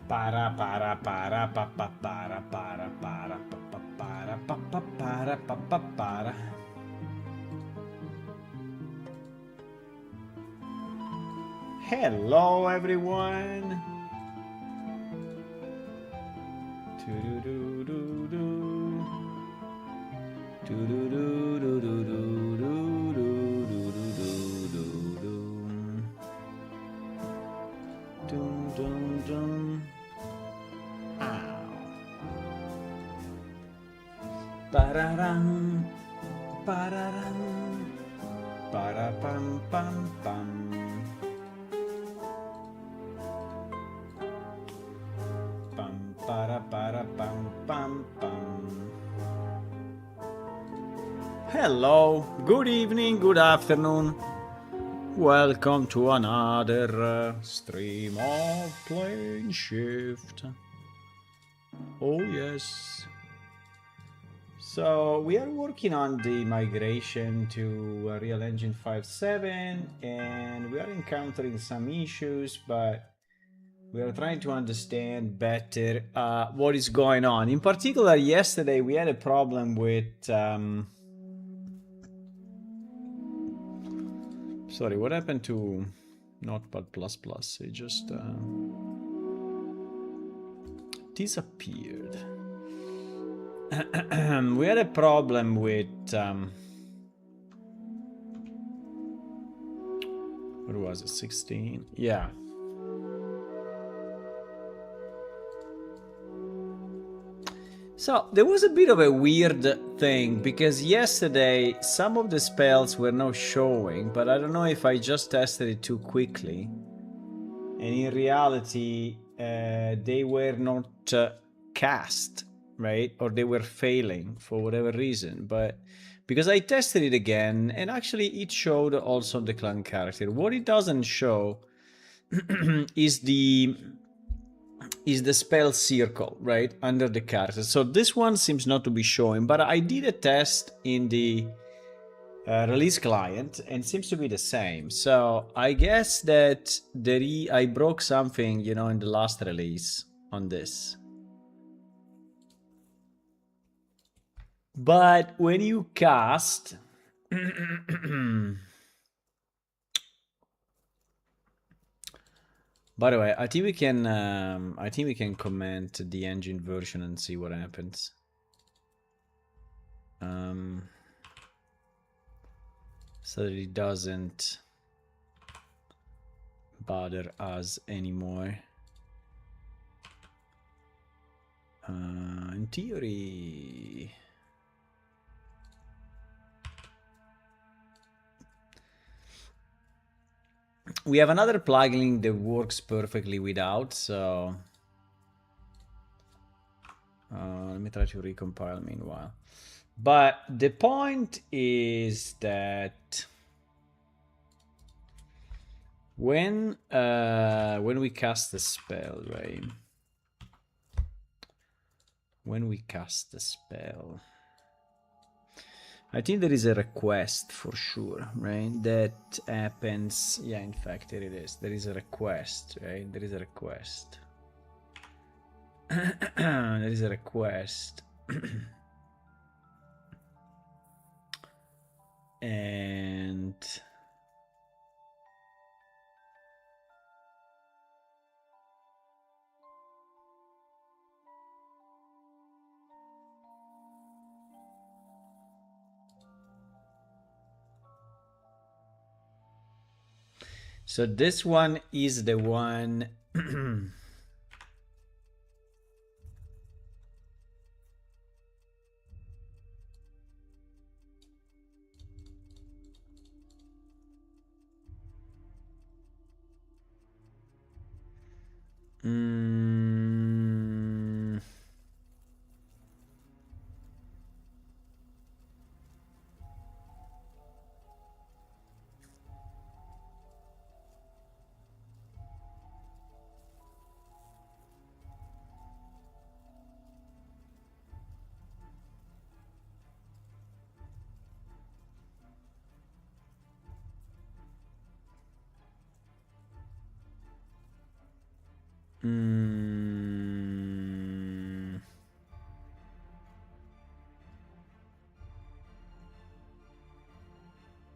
Para para para pa pa para para para pa pa para pa pa para pa pa para. Hello everyone. Pararam, pararam, para pam pam pam. Pam para pam pam pam. Hello, good evening, good afternoon. Welcome to another stream of Plane Shift. Oh yes. So we are working on the migration to Real Engine 5.7 and we are encountering some issues, but we are trying to understand better what is going on. In particular, yesterday we had a problem with sorry, what happened to Notepad++? It just disappeared. We had a problem with what was it, 16? Yeah. So there was a bit of a weird thing because yesterday some of the spells were not showing, but I don't know if I just tested it too quickly. And in reality, they were not cast, right? Or they were failing for whatever reason. But because I tested it again, and actually it showed also the clan character. What it doesn't show is the spell circle, right, under the character. So this one seems not to be showing, but I did a test in the release client and seems to be the same. So I guess that I broke something, you know, in the last release on this. But when you cast by the way, I think we can comment the engine version and see what happens. So that it doesn't bother us anymore. In theory, we have another plugin that works perfectly without, so let me try to recompile meanwhile. But the point is that when we cast the spell, right? When we cast the spell, I think there is a request for sure, right? That happens. Yeah, in fact, there it is. There is a request, right? There is a request. There is a request. And so this one is the one.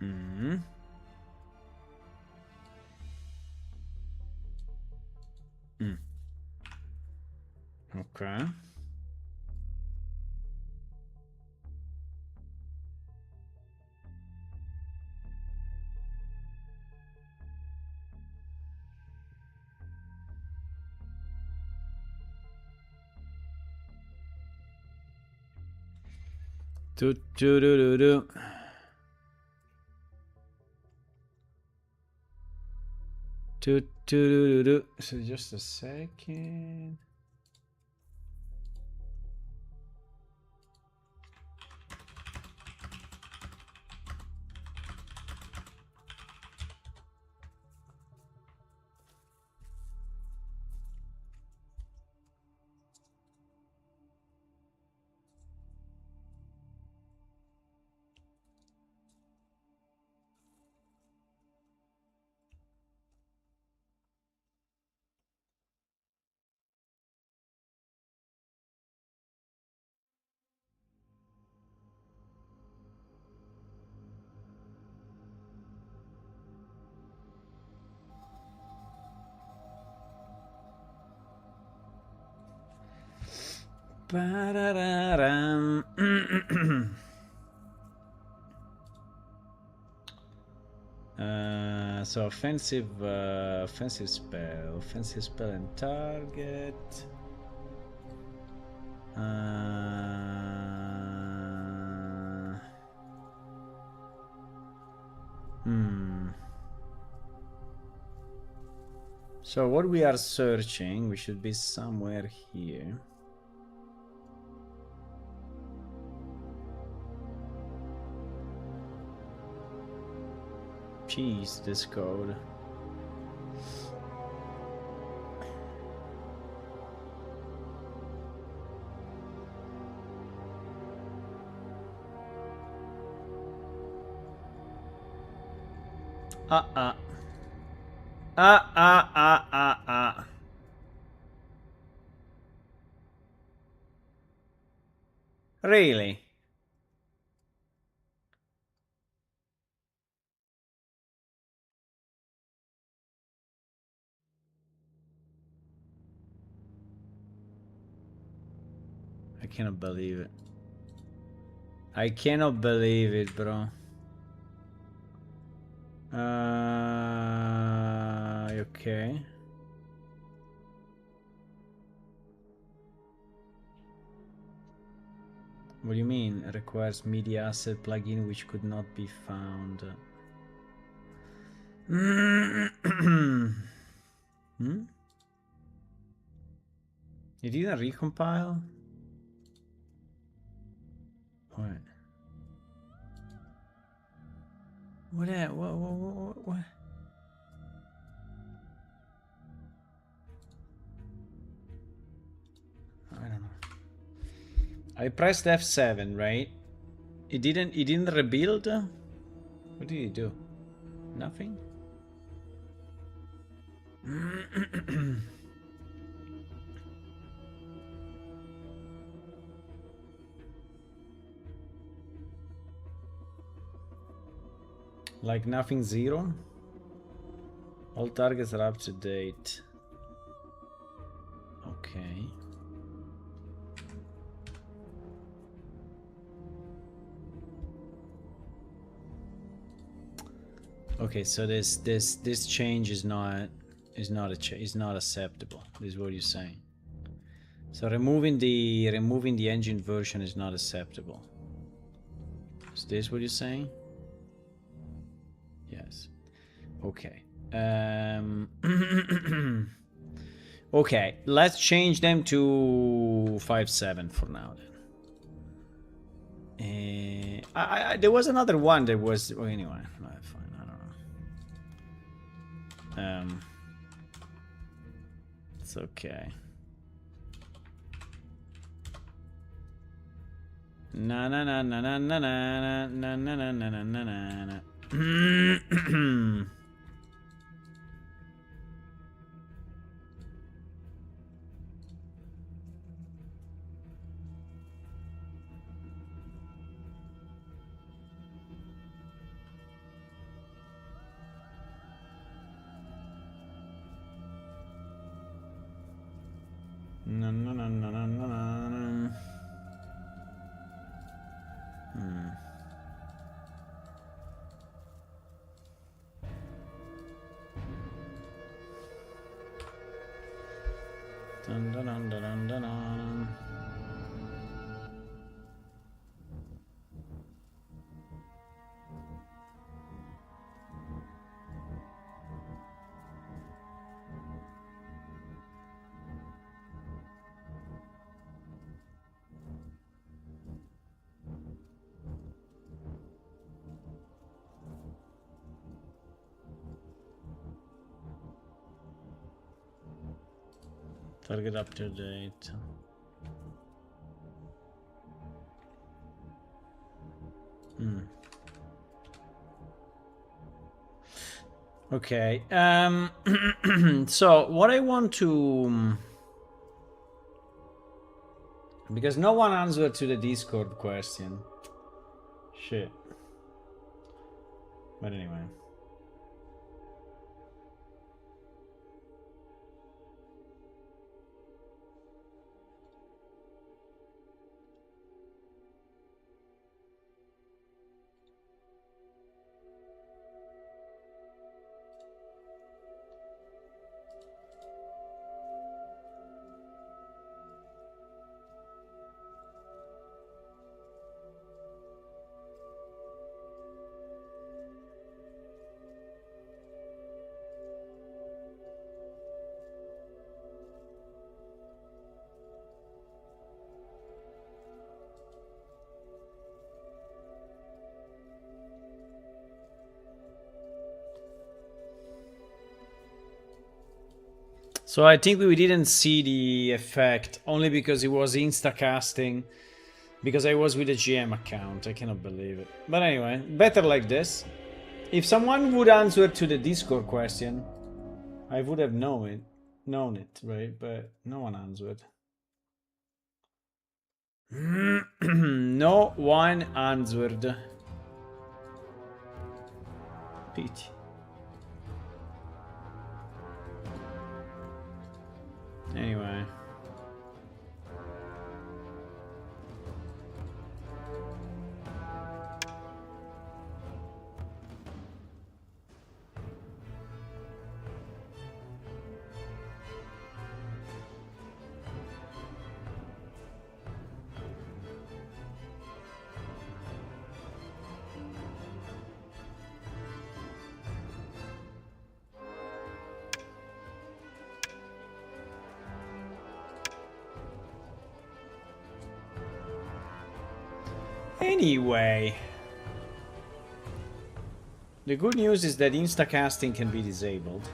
Hmm. Okay. Do do do do do. Do do do do. So just a second. Ba-da-da-dum. So offensive spell and target. So what we are searching, we should be somewhere here. Jeez, this code. Uh-uh. Really? I cannot believe it. I cannot believe it, bro. Okay. What do you mean? It requires media asset plugin which could not be found. Hmm? It didn't recompile? What? What? I don't know. I pressed F7, right? It didn't rebuild? What did it do? Nothing? Like nothing, zero? All targets are up to date. Okay. Okay, so this change is not acceptable. This is what you're saying. So removing the engine version is not acceptable. Is this what you're saying? Yes. Okay. Okay, let's change them to 5.7 for now then. There was another one that was anyway. Fine, I don't know. It's okay. Na na na na na na na na na na na na na na. Dun, dun, dun, dun, dun, dun, dun. Target up to date. Okay. So what I want to, because no one answered to the Discord question. Shit. But anyway. So I think we didn't see the effect only because it was instacasting. Because I was with a GM account. I cannot believe it. But anyway, better like this. If someone would answer to the Discord question, I would have known it, right? But no one answered. No one answered. Pity. Anyway. Anyway, the good news is that instacasting can be disabled.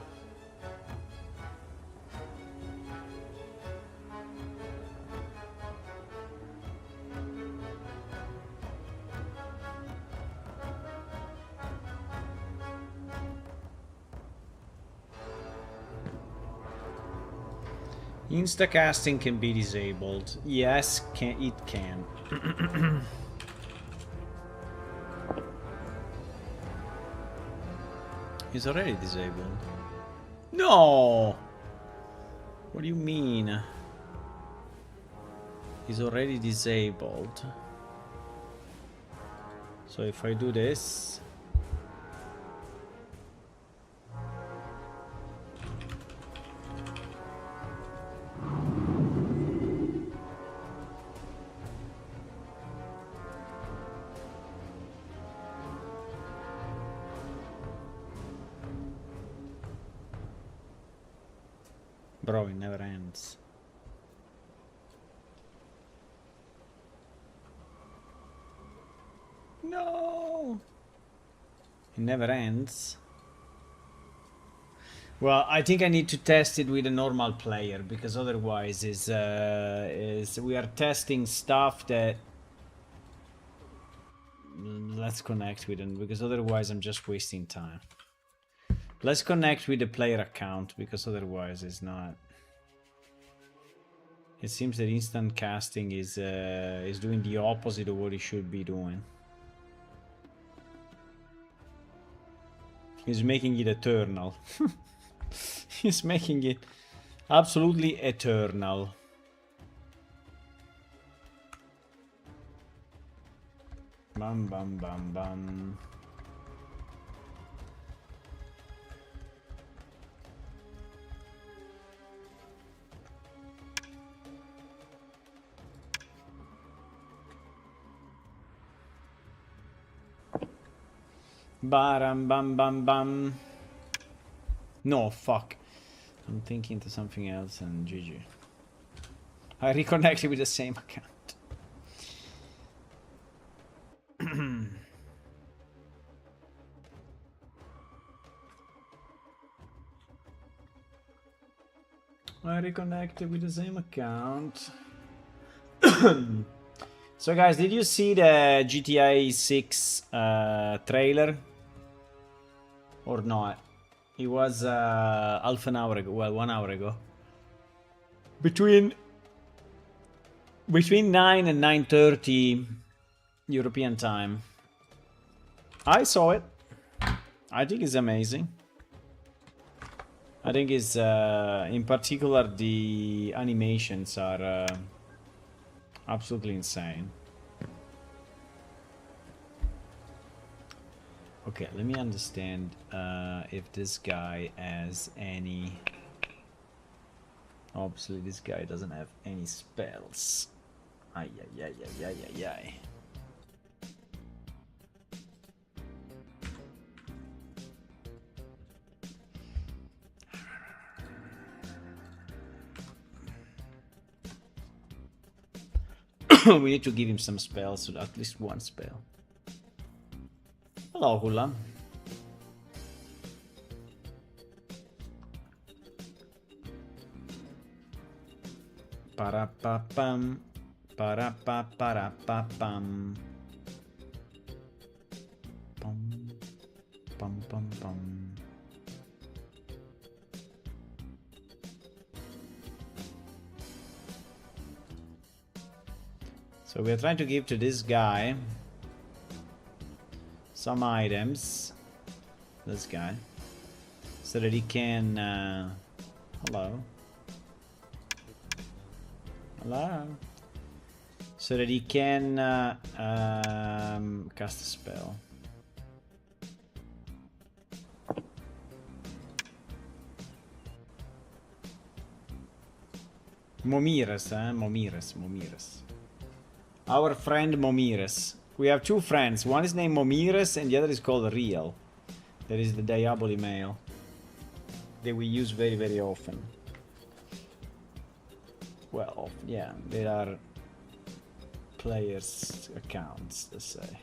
Instacasting can be disabled. Yes, it can. He's already disabled. No! What do you mean? He's already disabled. So if I do this... Bro, it never ends. No! It never ends. Well, I think I need to test it with a normal player, because otherwise is we are testing stuff that... Let's connect with them, because otherwise I'm just wasting time. Let's connect with the player account, because otherwise it's not... It seems that instant casting is doing the opposite of what it should be doing. He's making it eternal. He's making it absolutely eternal. Bam bam bam bam. Baram bam bam bam. No, fuck. I'm thinking to something else and GG. I reconnected with the same account. I reconnected with the same account. So guys, did you see the GTA 6 trailer? Or not? It was half an hour ago, well, 1 hour ago. Between 9 and 9:30 European time. I saw it. I think it's amazing. I think it's, in particular, the animations are absolutely insane. Okay, let me understand if this guy has any... Obviously, this guy doesn't have any spells. Ay, ay, ay, ay, ay, ay, ay. We need to give him some spells, so at least one spell. Hello, Hula. Para-pa-pam. Para-pa-para-pa-pam. Pum. Pum, pum, pum. So we are trying to give to this guy some items. This guy. So that he can... hello. Hello. So that he can cast a spell. Momires, Momires. Our friend Momires. We have two friends. One is named Momires and the other is called Real. That is the Diaboli male. That we use very, very often. Well, yeah, they are players' accounts, let's say.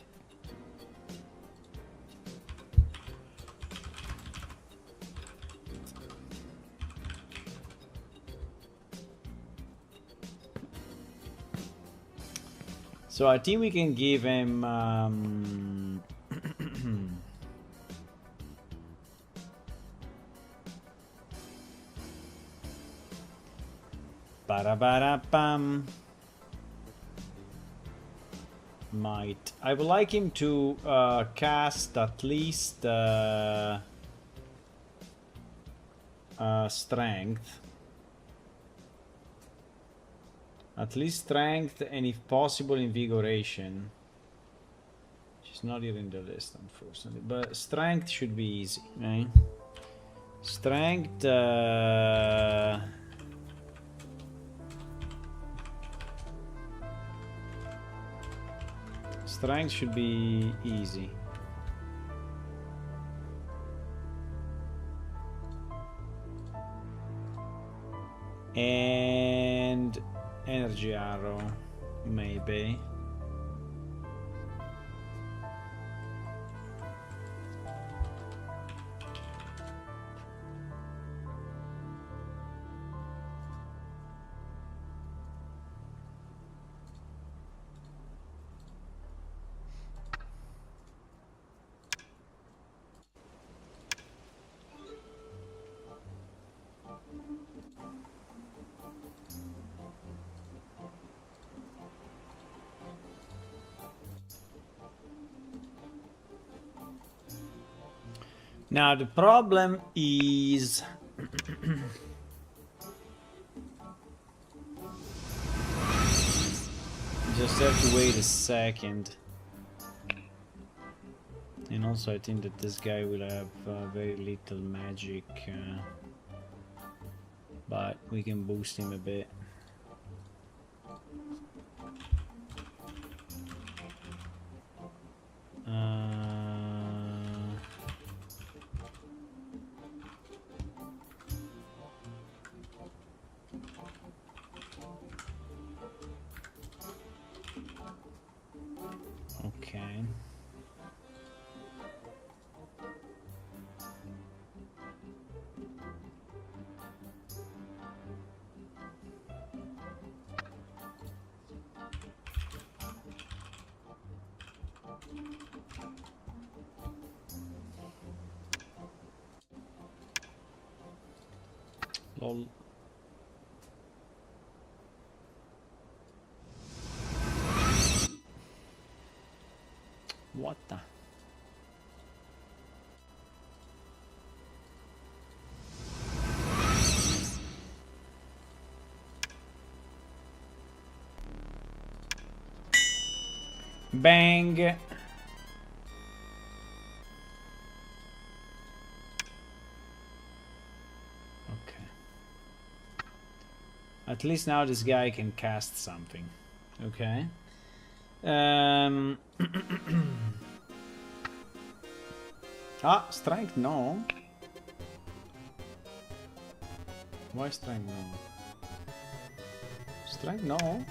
So I think we can give him Ba-da-ba-da-bam. Might. I would like him to cast at least strength. At least strength and if possible invigoration. She's not here in the list unfortunately. But strength should be easy, right? Strength strength should be easy. And energy arrow, maybe. Now the problem is just have to wait a second. And also I think that this guy will have very little magic, but we can boost him a bit. Lol. What the? Bang! Okay. At least now this guy can cast something. Okay. Strength no. Why strength no? Strength no.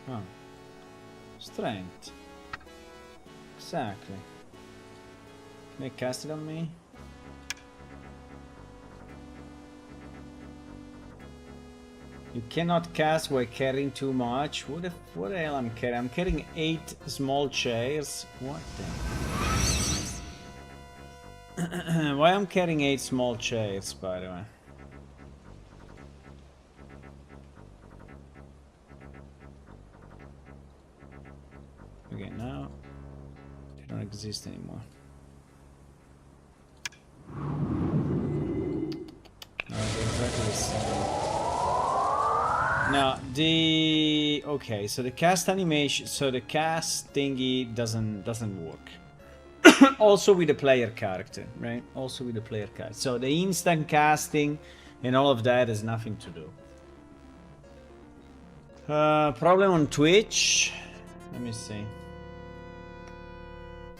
Oh. Strength. Exactly. Can they cast it on me? You cannot cast while carrying too much. What the hell I'm carrying? I'm carrying 8 small chairs. What the? Why I'm carrying 8 small chairs, by the way? Okay, now they don't exist anymore. No, they're exactly the same. Now okay, so the cast animation, so the cast thingy doesn't work. Also with the player character, right? Also with the player character. So the instant casting and all of that has nothing to do. Problem on Twitch. Let me see.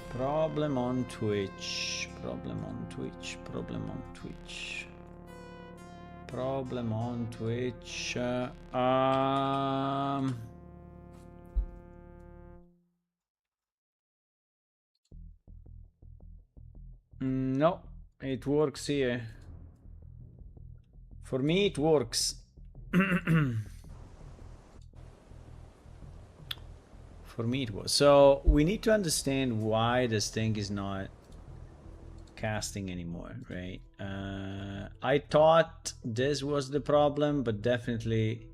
Problem on Twitch. Problem on Twitch. Problem on Twitch. Problem on Twitch. No, it works here. For me, it works. For me, it was. So we need to understand why this thing is not casting anymore, right? I thought this was the problem, but definitely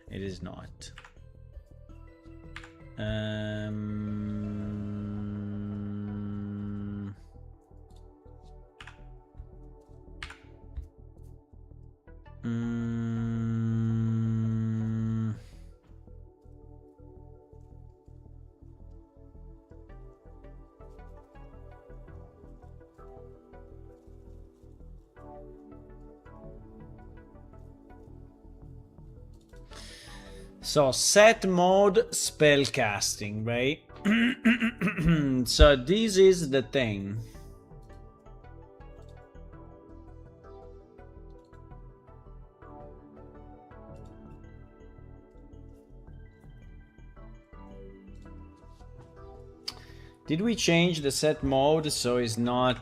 it is not. So set mode spell casting, right? So this is the thing. Did we change the set mode so it's not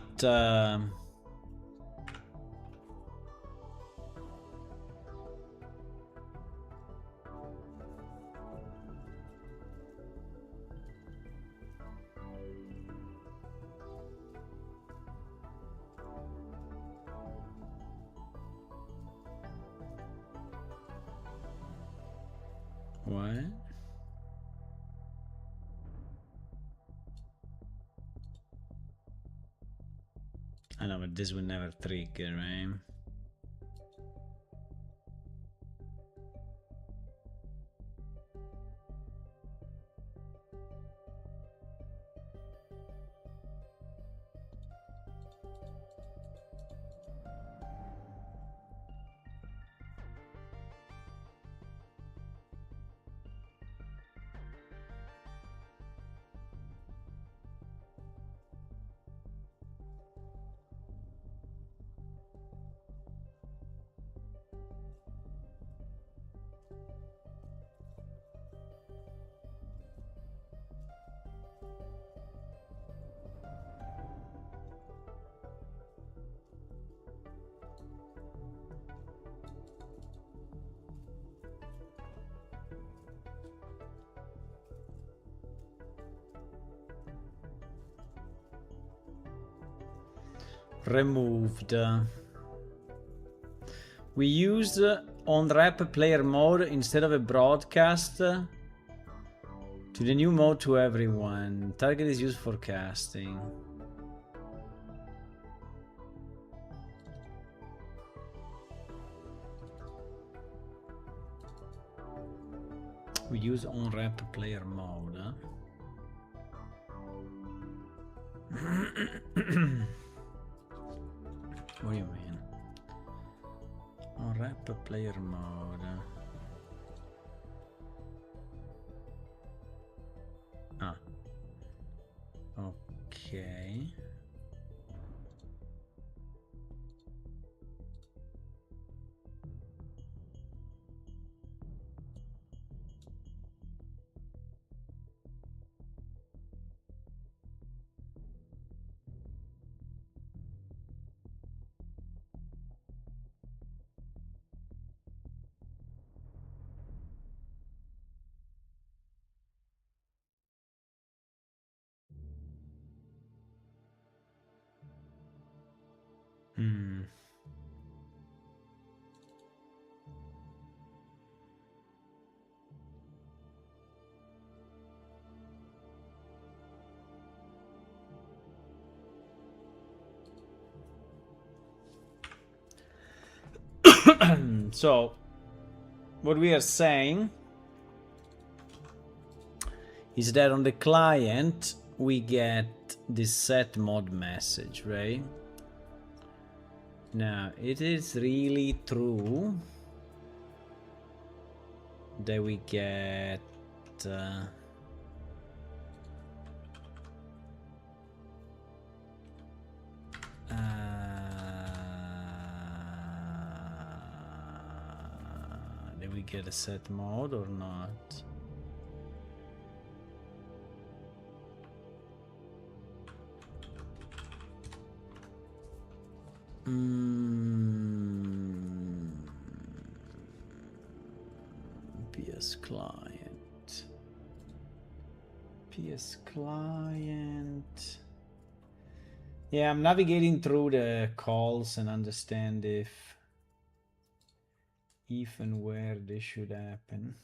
what? I know, but this will never trigger, right? removed. We used on-rep player mode instead of a broadcast to the new mode to everyone. Target is used for casting. We use on-rep player mode. Huh? What do you mean? On-rep player mode. Ah. Okay. Hmm. So, what we are saying is that on the client we get this set mod message, right? Now, it is really true that we get did we get a set mode or not? PS client. PS client. Yeah, I'm navigating through the calls and understand if and where this should happen.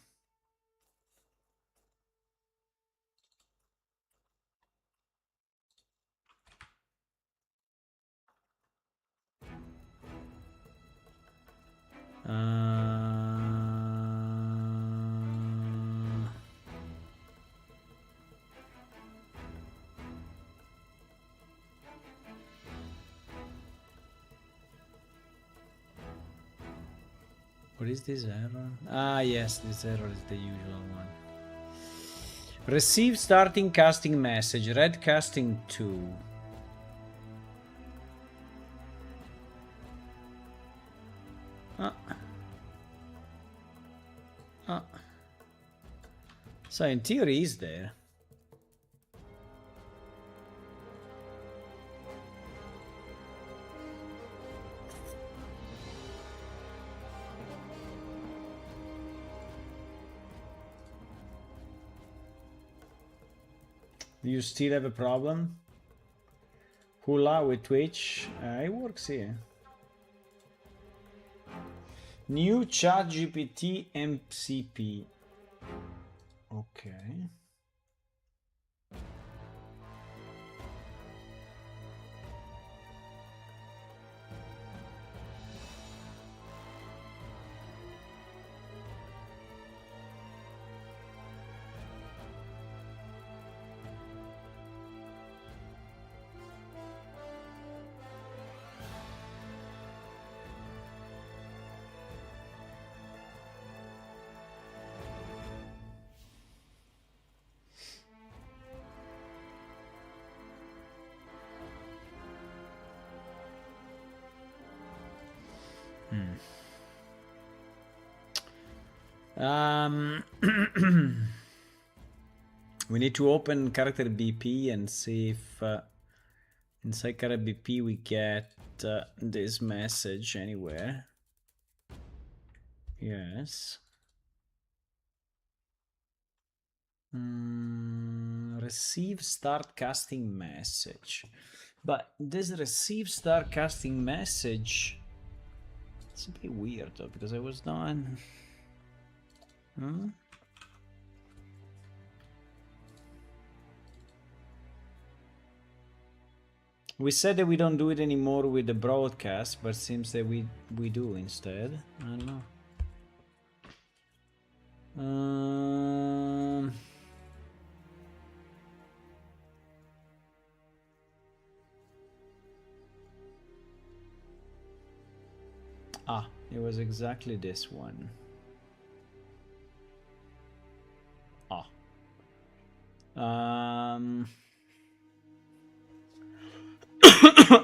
What is this error? Ah, yes, this error is the usual one. Receive starting casting message. Red casting 2. So in theory is there. Do you still have a problem? Hula with Twitch? It works here. New ChatGPT MCP. Okay. We need to open character BP and see if inside character BP we get this message anywhere. Yes. Receive start casting message. But this receive star casting message, it's a bit weird though, because I was done. Hmm? We said that we don't do it anymore with the broadcast, but seems that we do instead. I don't know. It was exactly this one.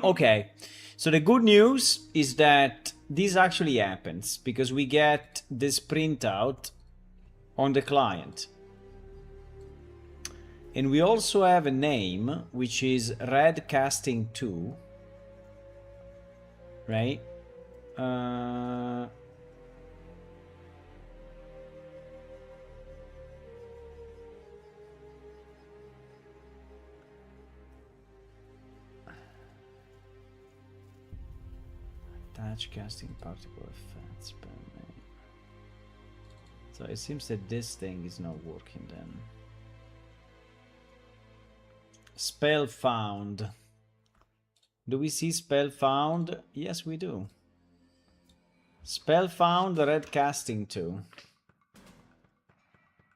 Okay, so the good news is that this actually happens because we get this printout on the client. And we also have a name, which is Red Casting 2, right? Attach casting particle effects per name. So it seems that this thing is not working then. Spell found. Do we see spell found? Yes, we do. Spell found, Red Casting 2.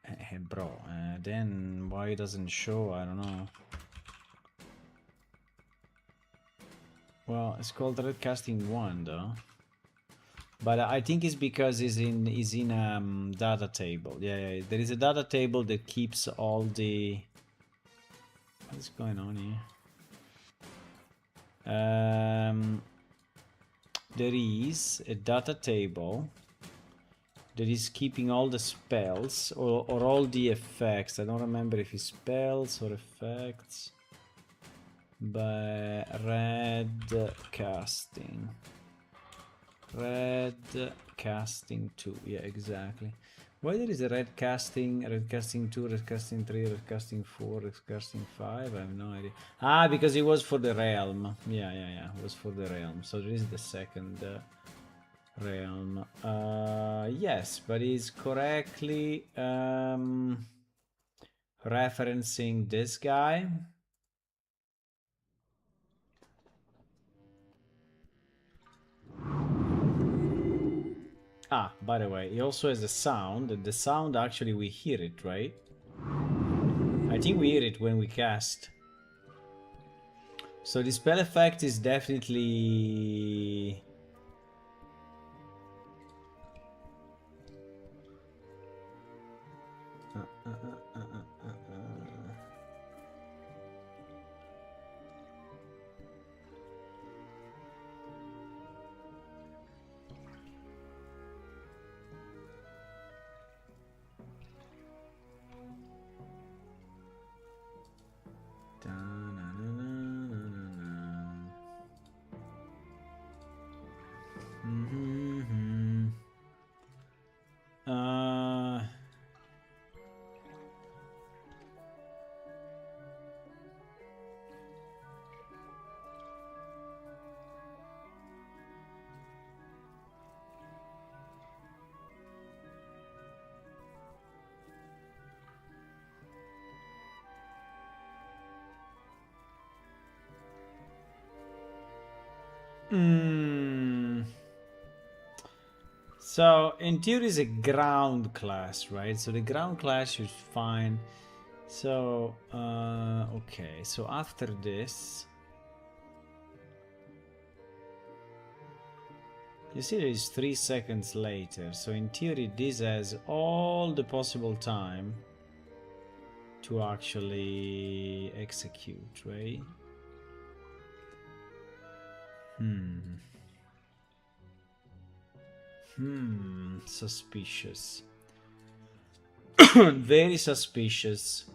Hey, bro, then why it doesn't show? I don't know. Well, it's called Red Casting 1 though. But I think it's because it's in data table. Yeah, there is a data table that keeps all the... What's going on here? There is a data table that is keeping all the spells or all the effects. I don't remember if it's spells or effects. But Red Casting 2. Yeah, exactly. Why there is a Red Casting 2, Red Casting 3, Red Casting 4, Red Casting 5? I have no idea. Because it was for the realm. Yeah, it was for the realm. So there is the second realm. Yes, but it's correctly referencing this guy. By the way, it also has a sound, and the sound actually we hear it, right? I think we hear it when we cast. So the spell effect is definitely... So in theory it's a ground class, right? So the ground class is fine. So okay, so after this, you see there is 3 seconds later. So in theory this has all the possible time to actually execute, right? Suspicious. Very suspicious.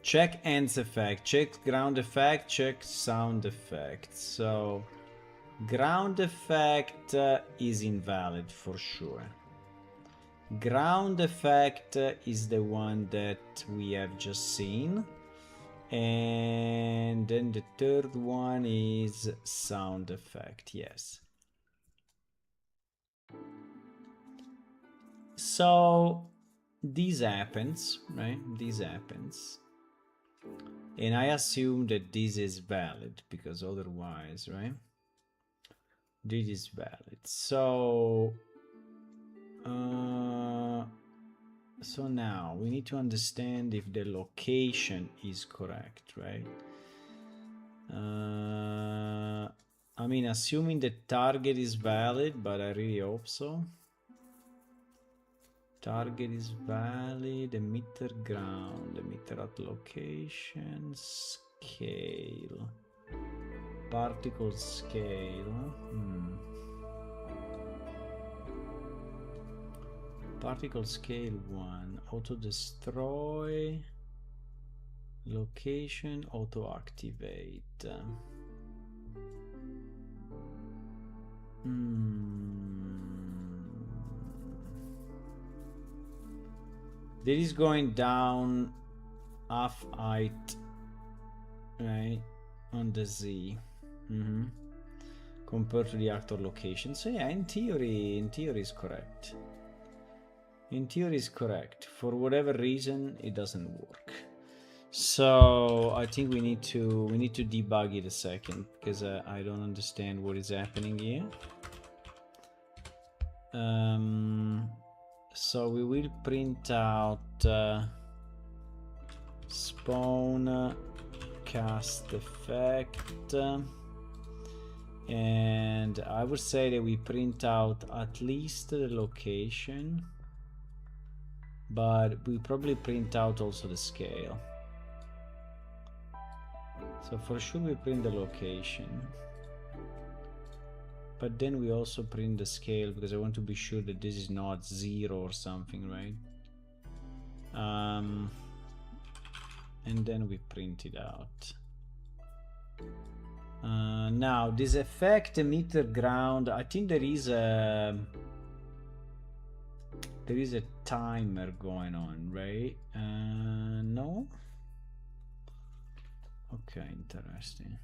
Check ends effect, check ground effect, check sound effect. So ground effect is invalid for sure. Ground effect is the one that we have just seen. And then the third one is sound effect, yes. So this happens, right? This happens. And I assume that this is valid because otherwise, right? This is valid. So so now we need to understand if the location is correct, right? I mean, assuming the target is valid, but I really hope so. Target is valid, emitter ground, emitter at location, scale, particle scale. Particle scale 1, auto destroy, location, auto activate. This is going down half height, right, on the Z, compared to the actor location. So yeah, in theory is correct. In theory is correct. For whatever reason, it doesn't work. So I think we need to debug it a second because I don't understand what is happening here. So we will print out spawn cast effect, and I would say that we print out at least the location, but we probably print out also the scale. So for sure we print the location, but then we also print the scale because I want to be sure that this is not 0 or something, right? And then we print it out. Now this effect emitter ground, I think there is a timer going on, right? No? Okay, interesting.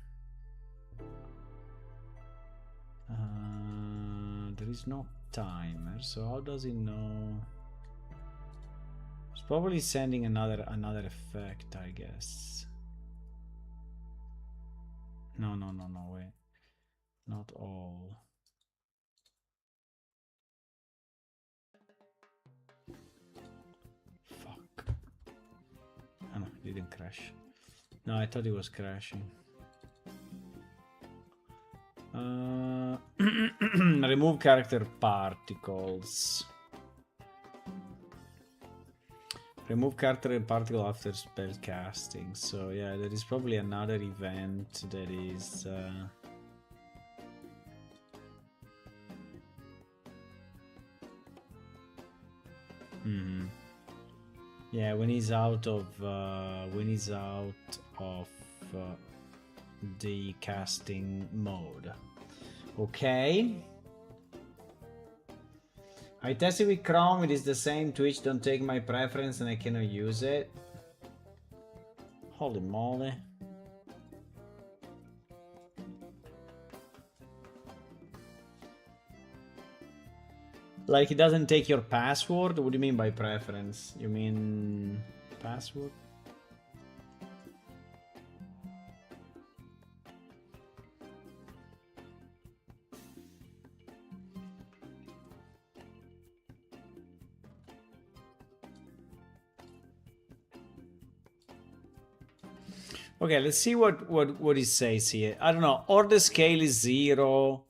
There is no timer, so how does it know? It's probably sending another effect, I guess. No, wait. Not all. Fuck. Oh no, it didn't crash. No, I thought it was crashing. Remove character particles. Remove character particle after spell casting. So yeah, there is probably another event that is yeah, when he's out of the casting mode. Okay. I tested with Chrome, it is the same. Twitch don't take my preference and I cannot use it. Holy moly. Like, it doesn't take your password? What do you mean by preference? You mean password? Okay, let's see what it says here. I don't know, or the scale is 0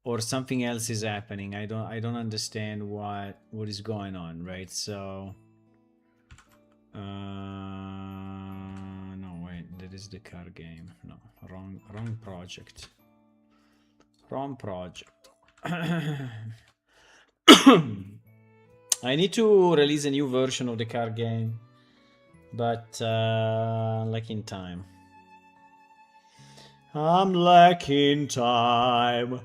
or something else is happening. I don't understand what is going on, right? So no, wait, that is the card game. No, wrong project. Wrong project. I need to release a new version of the card game, but lacking time. I'm lacking time.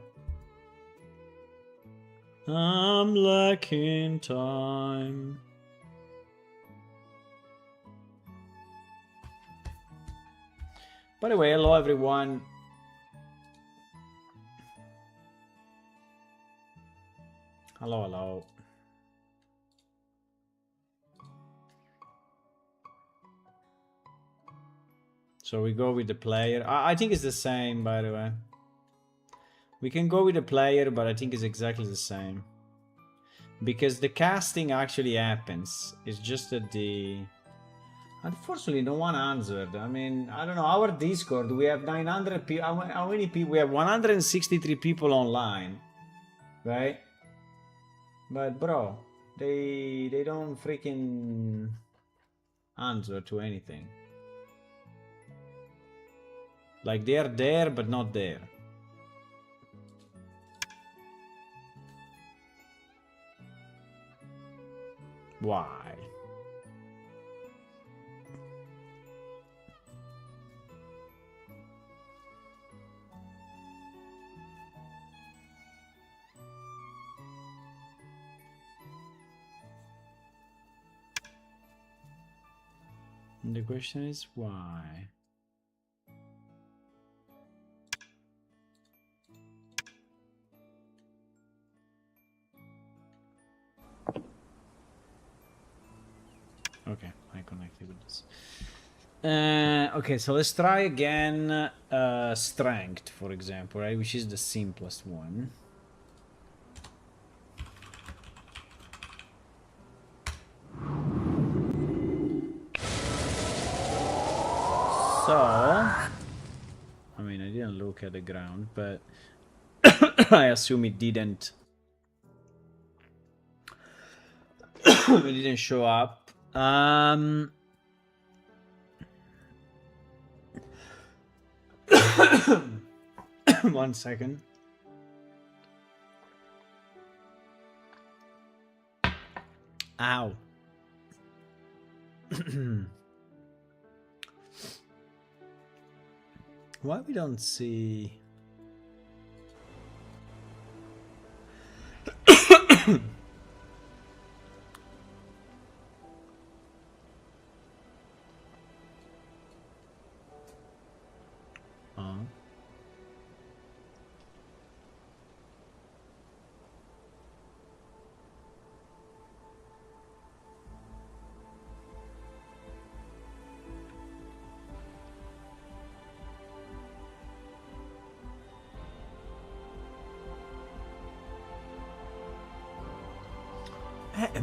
I'm lacking time. By the way, hello everyone. Hello, hello. So we go with the player. I think it's the same, by the way. We can go with the player, but I think it's exactly the same. Because the casting actually happens. It's just that the... Unfortunately, no one answered. I mean, I don't know. Our Discord, we have 900 people. How many people? We have 163 people online. Right? But bro, they don't freaking answer to anything. Like they're there, but not there. Why? And the question is why? Okay, I connected with this. Okay, so let's try again strength, for example, right? Which is the simplest one. So, I mean, I didn't look at the ground, but I assume it didn't. It didn't show up. 1 second. Ow. Why we don't see...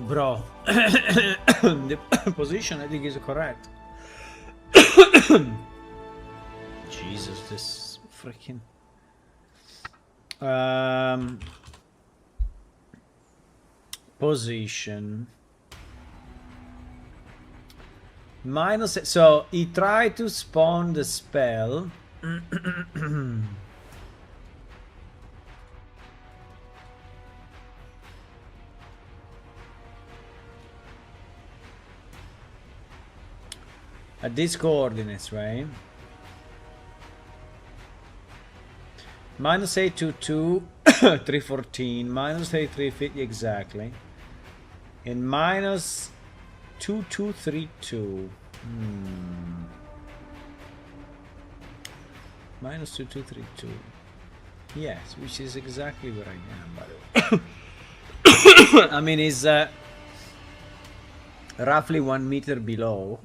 Bro, the position I think is correct. Jesus, this freaking... position. Minus... So, he tried to spawn the spell. At these coordinates, right? Minus 822, 314, minus 8350, exactly. And minus 2232. Minus 2232. Yes, which is exactly where I am, by the way. I mean, it's roughly 1 meter below.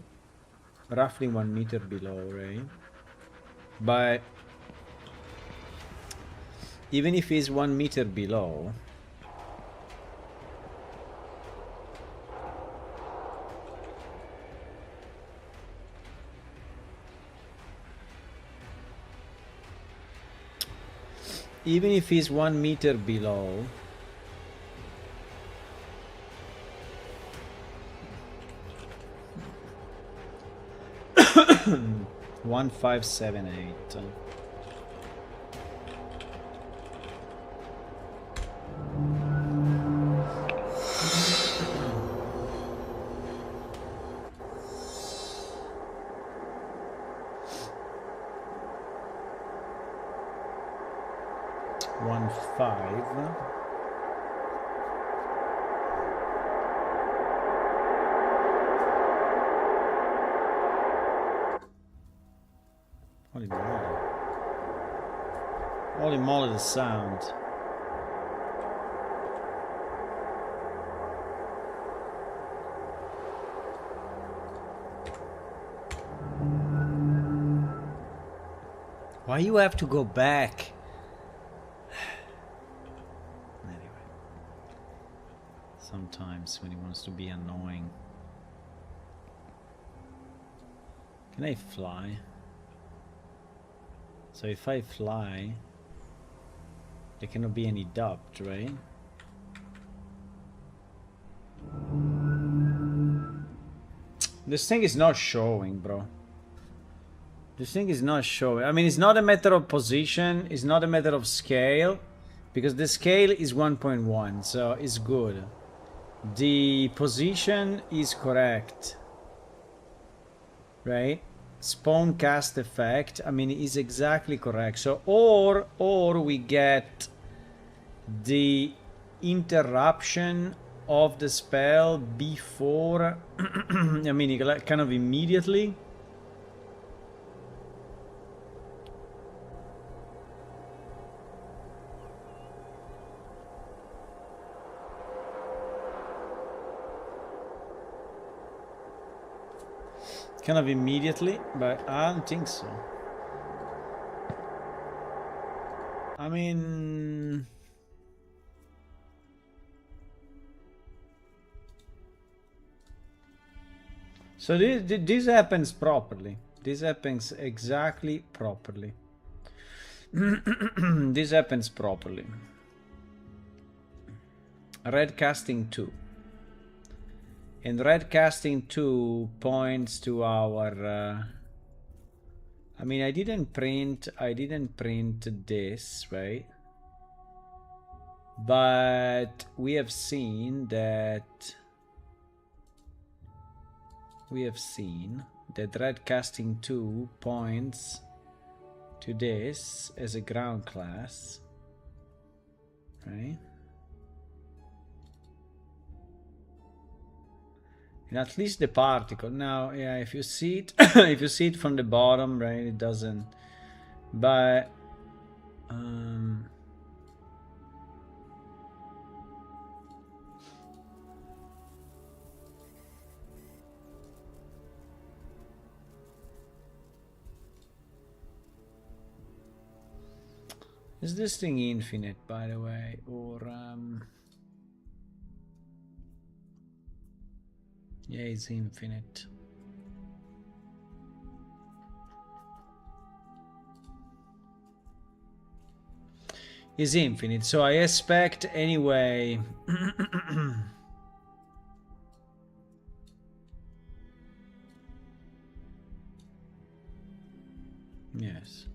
Roughly 1 meter below, right? But even if it's 1 meter below, even if it's 1 meter below, one 578. 1.5. Holy Holy moly, the sound. Why you have to go back? Anyway. Sometimes when he wants to be annoying. Can I fly? So if I fly, there cannot be any doubt, right? This thing is not showing, bro. This thing is not showing. I mean, it's not a matter of position. It's not a matter of scale. Because the scale is 1.1, so it's good. The position is correct. Right? Spawn cast effect, I mean, is exactly correct. So, or we get the interruption of the spell before, I mean, kind of immediately. Kind of immediately, but I don't think so. I mean... So this happens properly. This happens exactly properly. This happens properly. Red casting 2. And red casting 2 points to our... I mean, I didn't print this, right? But we have seen that... red casting 2 points to this as a ground class, right? And at least the particle. Now, yeah, if you see it, if you see it from the bottom, right, it doesn't. But is this thing infinite, by the way, or yeah, it's infinite. It's infinite, so I expect anyway. Yes.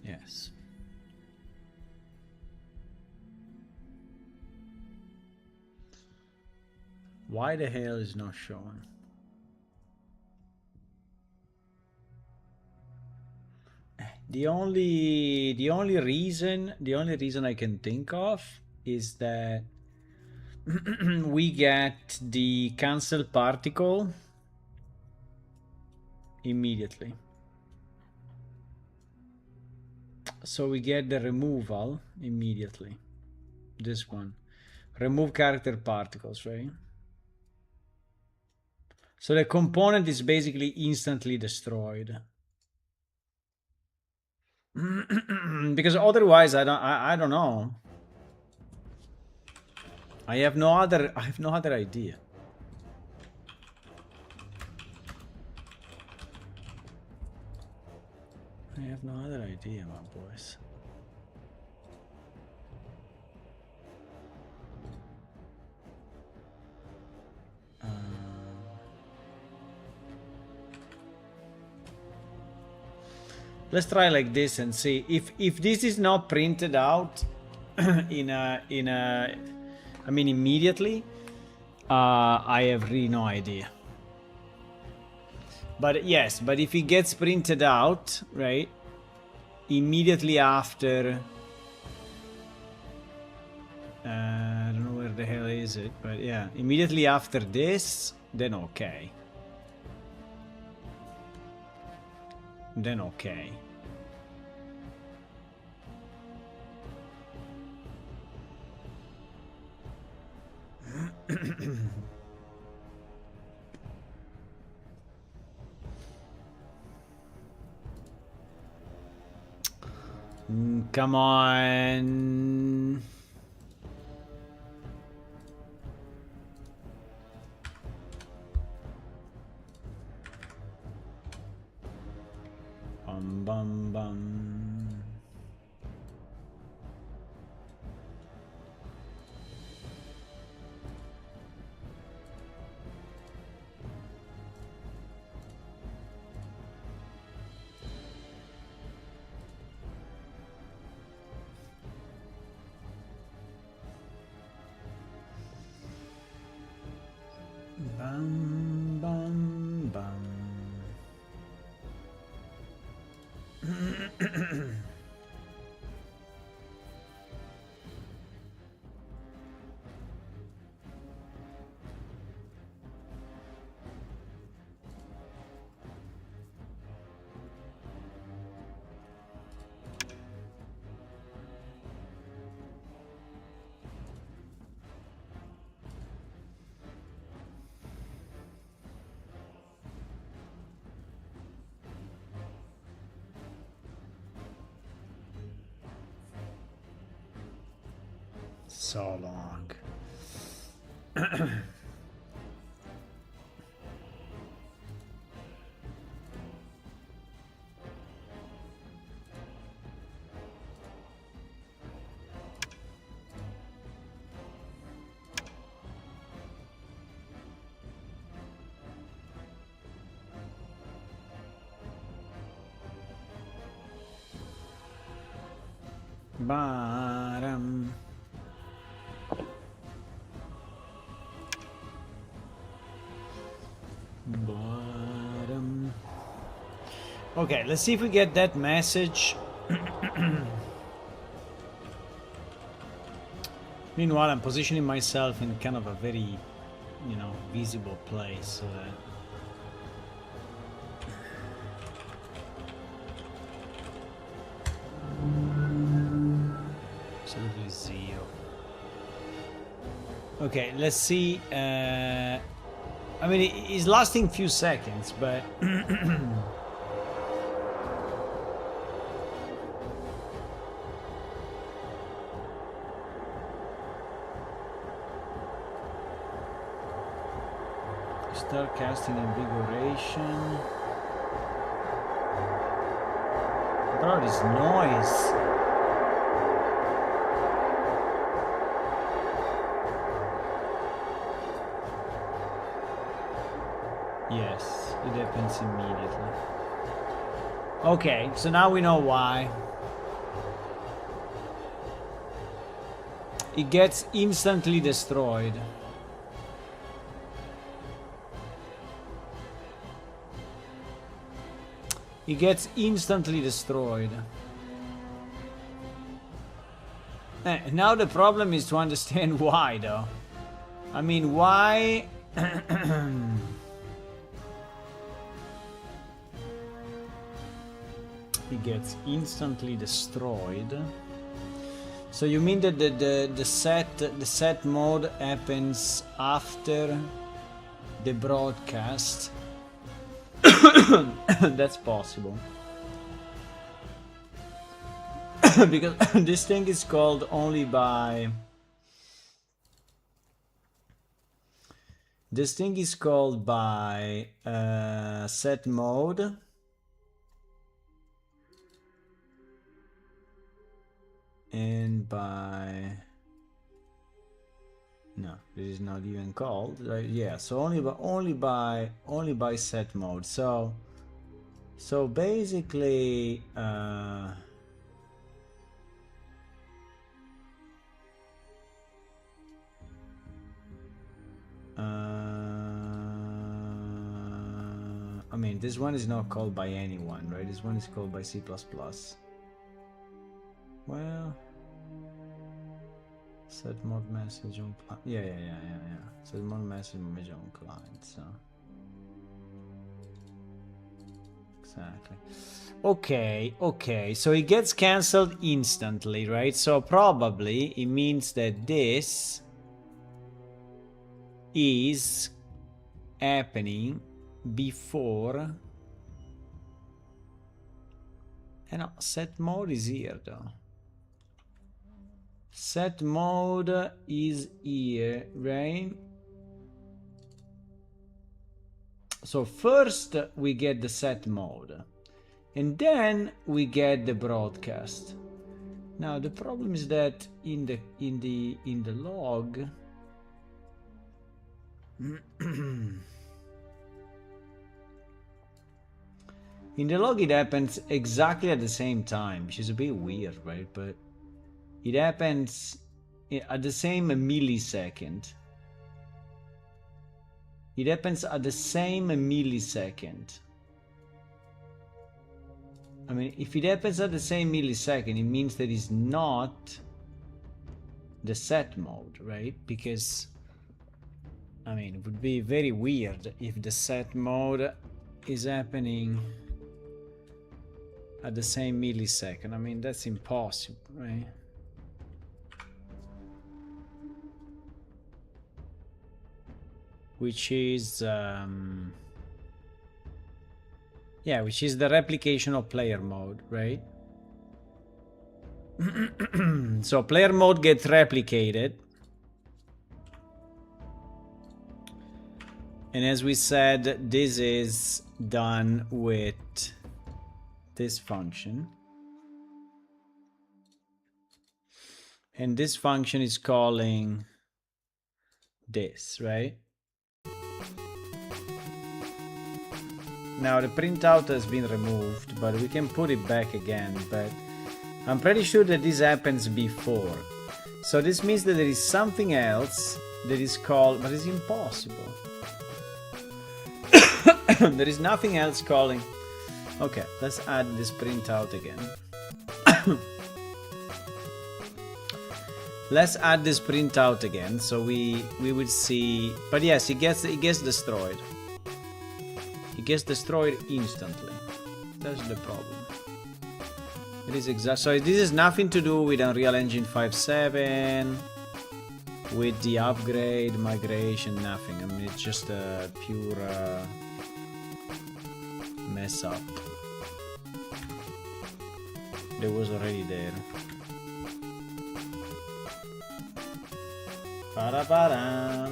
Yes. Why the hell is not showing? The only reason I can think of is that we get the cancel particle immediately. So we get the removal immediately. This one. Remove character particles, right? So the component is basically instantly destroyed. Because otherwise I don't know. I have no other idea. I have no other idea, my boys. Let's try like this and see if this is not printed out I mean immediately. I have really no idea. But yes, but if it gets printed out, right, immediately after, I don't know where the hell is it, but yeah, immediately after this, then okay. Then okay. Come on. Bum bum bum. Bum bum bum. So long. Bottom. Bottom. Okay, let's see if we get that message. Meanwhile, I'm positioning myself in kind of a very, you know, visible place so that absolutely zero. Okay, let's see. I mean, it's lasting few seconds, but start casting invigoration. Bro, this noise. Yes, it happens immediately. Okay, so now we know why. It gets instantly destroyed. It gets instantly destroyed. Now the problem is to understand why, though. I mean, why... It gets instantly destroyed. So you mean that the set mode happens after the broadcast? That's possible. Because this thing is called only by... This thing is called by set mode. And by... No, this is not even called. Yeah, so only by set mode. So basically, I mean, this one is not called by anyone, right? This one is called by C++. Well, Set mode message on client. Yeah. Set mode message on client. So exactly. Okay. So it gets cancelled instantly, right? So probably it means that this is happening before. And no, set mode is here though. Set mode is here, right? So first we get the set mode, and then we get the broadcast. Now the problem is that in the log, in the log it happens exactly at the same time, which is a bit weird, right? But it happens at the same millisecond. It happens at the same millisecond. I mean, if it happens at the same millisecond, it means that it's not the set mode, right? Because, I mean, it would be very weird if the set mode is happening at the same millisecond. I mean, that's impossible, right? Which is which is the replication of player mode, right? So player mode gets replicated, and as we said, this is done with this function, and this function is calling this, right? Now the printout has been removed, but we can put it back again, but I'm pretty sure that this happens before. So this means that there is something else that is called, but it's impossible. There is nothing else calling. Okay, let's add this printout again. Let's add this printout again, so we would see, but yes, it gets destroyed. It gets destroyed instantly. That's the problem. It is exact. So this is nothing to do with Unreal Engine 5.7, with the upgrade, migration, nothing. I mean, it's just a pure mess up. That was already there. Para-para.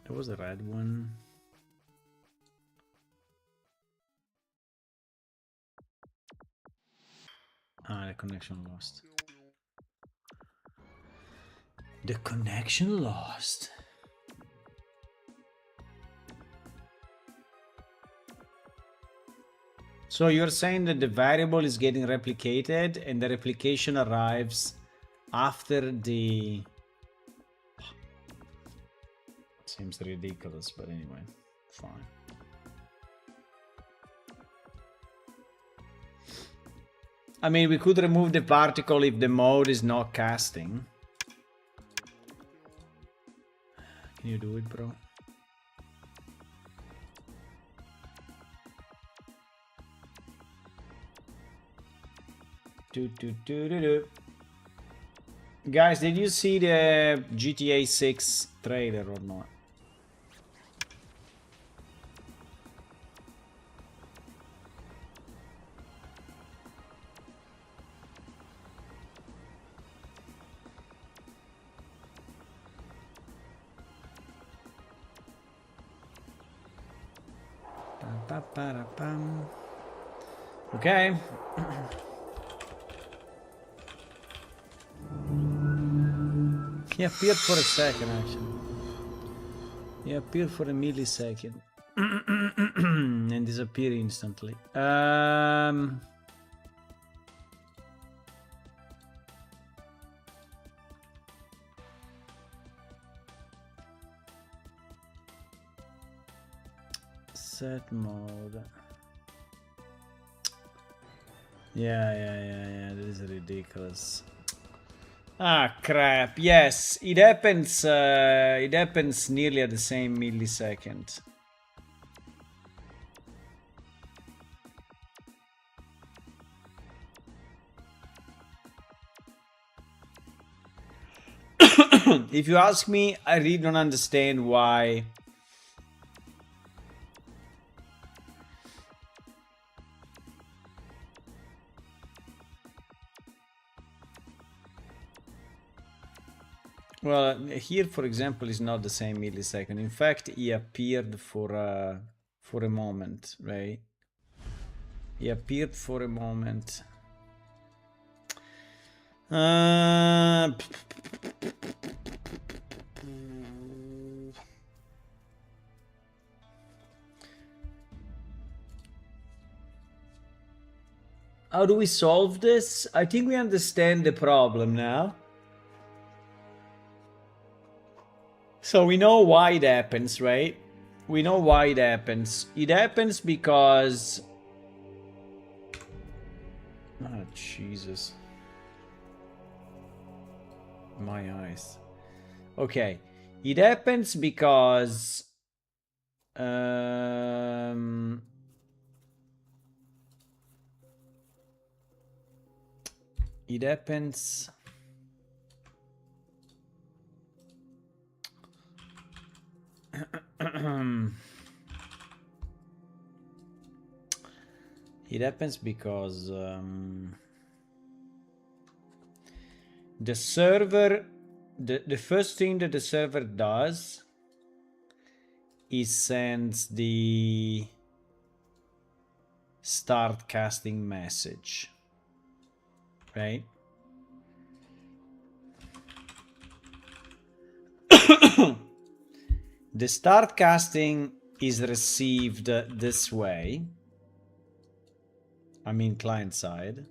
That was the red one. Ah, the connection lost. The connection lost. So you're saying that the variable is getting replicated and the replication arrives after the... Seems ridiculous, but anyway, fine. I mean, we could remove the particle if the mode is not casting. Can you do it, bro? Guys, did you see the GTA 6 trailer or not? Okay. He appeared for a second, actually. He appeared for a millisecond. And disappeared instantly. Set mode. Yeah. This is ridiculous. Ah, crap. Yes, it happens. It happens nearly at the same millisecond. If you ask me, I really don't understand why. Well, here, for example, is not the same millisecond. In fact, he appeared for a moment, right? He appeared for a moment. How do we solve this? I think we understand the problem now. So we know why it happens, right? We know why it happens. It happens because... Oh, Jesus. My eyes. Okay. It happens because... It happens... It happens because the server, the first thing that the server does is sends the start casting message, right? The start casting is received this way. I mean client side.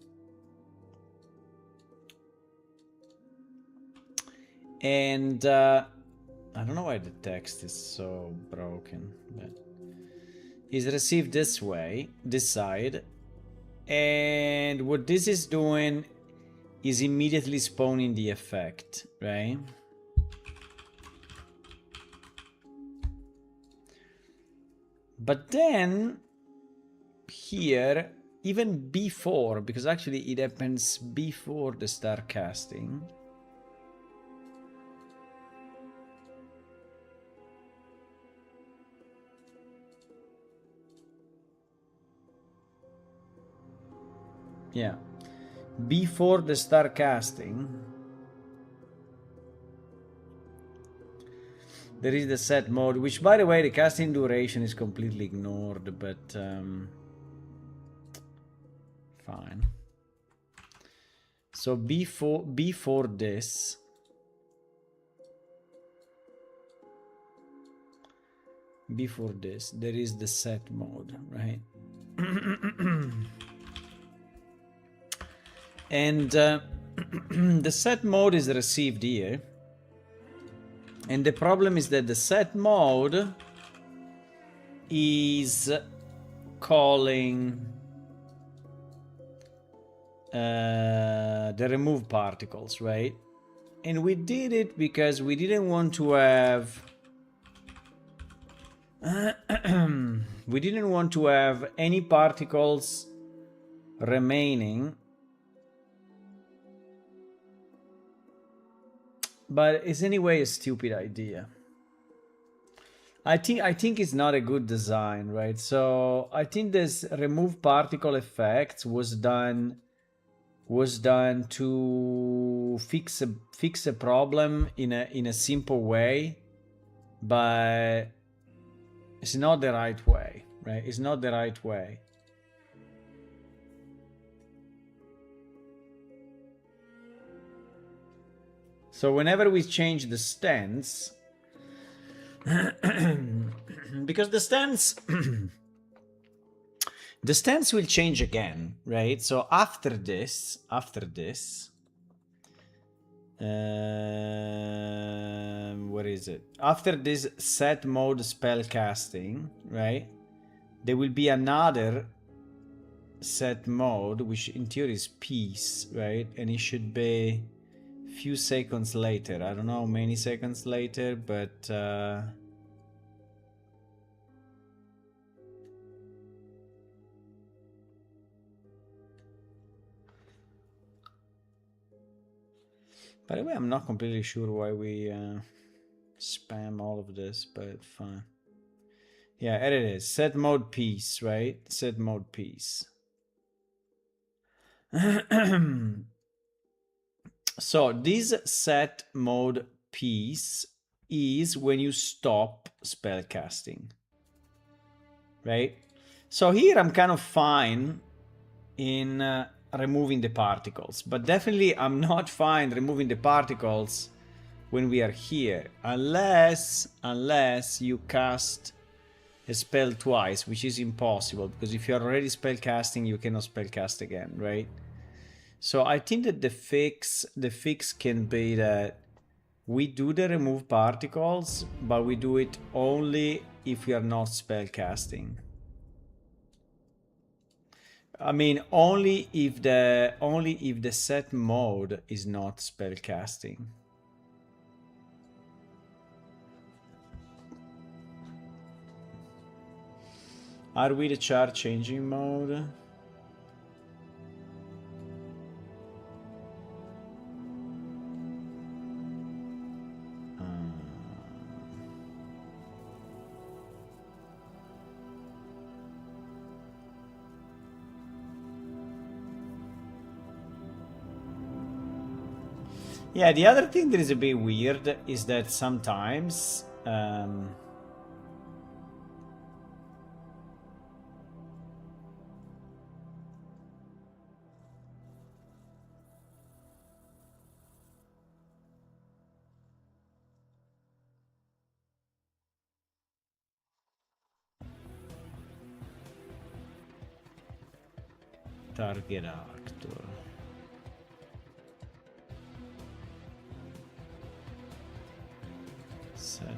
And I don't know why the text is so broken, but is received this way, this side. And what this is doing is immediately spawning the effect, right? But then here, even before, because actually it happens before the start casting. Yeah, before the start casting, there is the set mode, which, by the way, the casting duration is completely ignored, but fine. So before this, there is the set mode, right? And the set mode is received here. And the problem is that the set mode is calling the remove particles, right? And we did it because we didn't want to have we didn't want to have any particles remaining. But it's anyway a stupid idea. I think it's not a good design, right? So I think this remove particle effects was done to fix a problem in a simple way, but it's not the right way, right? It's not the right way. So whenever we change the stance, because the stance the stance will change again, right? So after this, where is it? After this set mode spell casting, right? There will be another set mode, which in theory is peace, right? And it should be few seconds later. I don't know how many seconds later, but by the way, I'm not completely sure why we spam all of this, but fine. Yeah, there it is. Set mode peace, right? Set mode peace. So this set mode peace is when you stop spell casting, right? So here I'm kind of fine in removing the particles, but definitely I'm not fine removing the particles when we are here, unless you cast a spell twice, which is impossible, because if you're already spell casting, you cannot spell cast again, right? So I think that the fix can be that we do the remove particles, but we do it only if we are not spell casting. I mean, only if the set mode is not spell casting. Are we the chart changing mode? Yeah, the other thing that is a bit weird is that sometimes target actor. Set mode.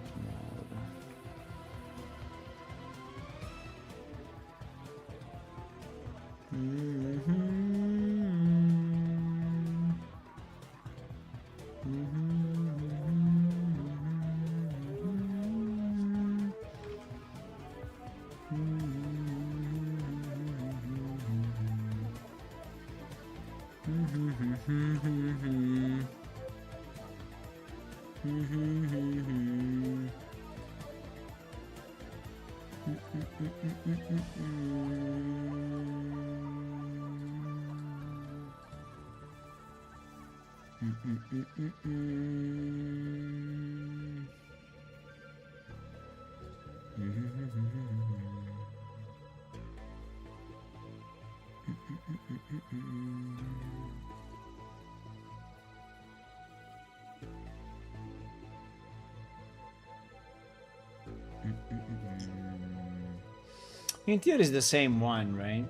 In theory, it's the same one, right?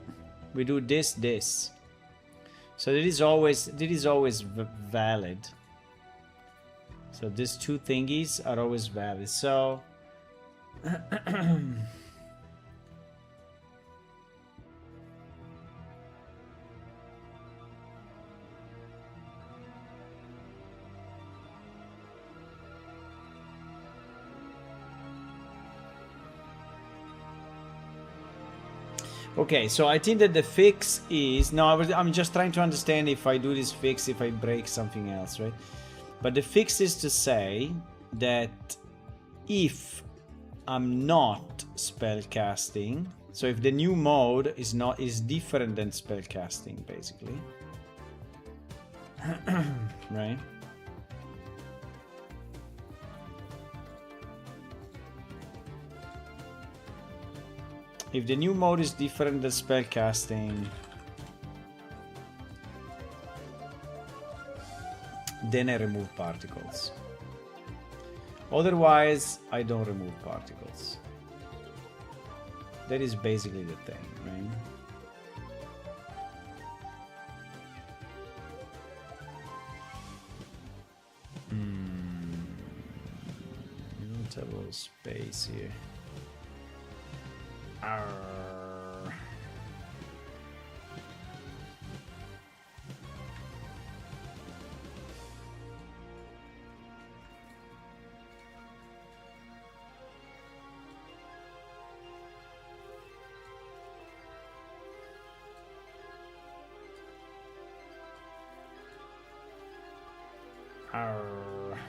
We do this. So it is always valid. So these two thingies are always valid. So okay, so I think that the fix is... No, I'm just trying to understand if I do this fix, if I break something else, right? But the fix is to say that if I'm not spellcasting, so if the new mode is different than spellcasting, basically, right? If the new mode is different than spellcasting, then I remove particles. Otherwise, I don't remove particles. That is basically the thing, right? We don't have a little space here. Arr. Arr.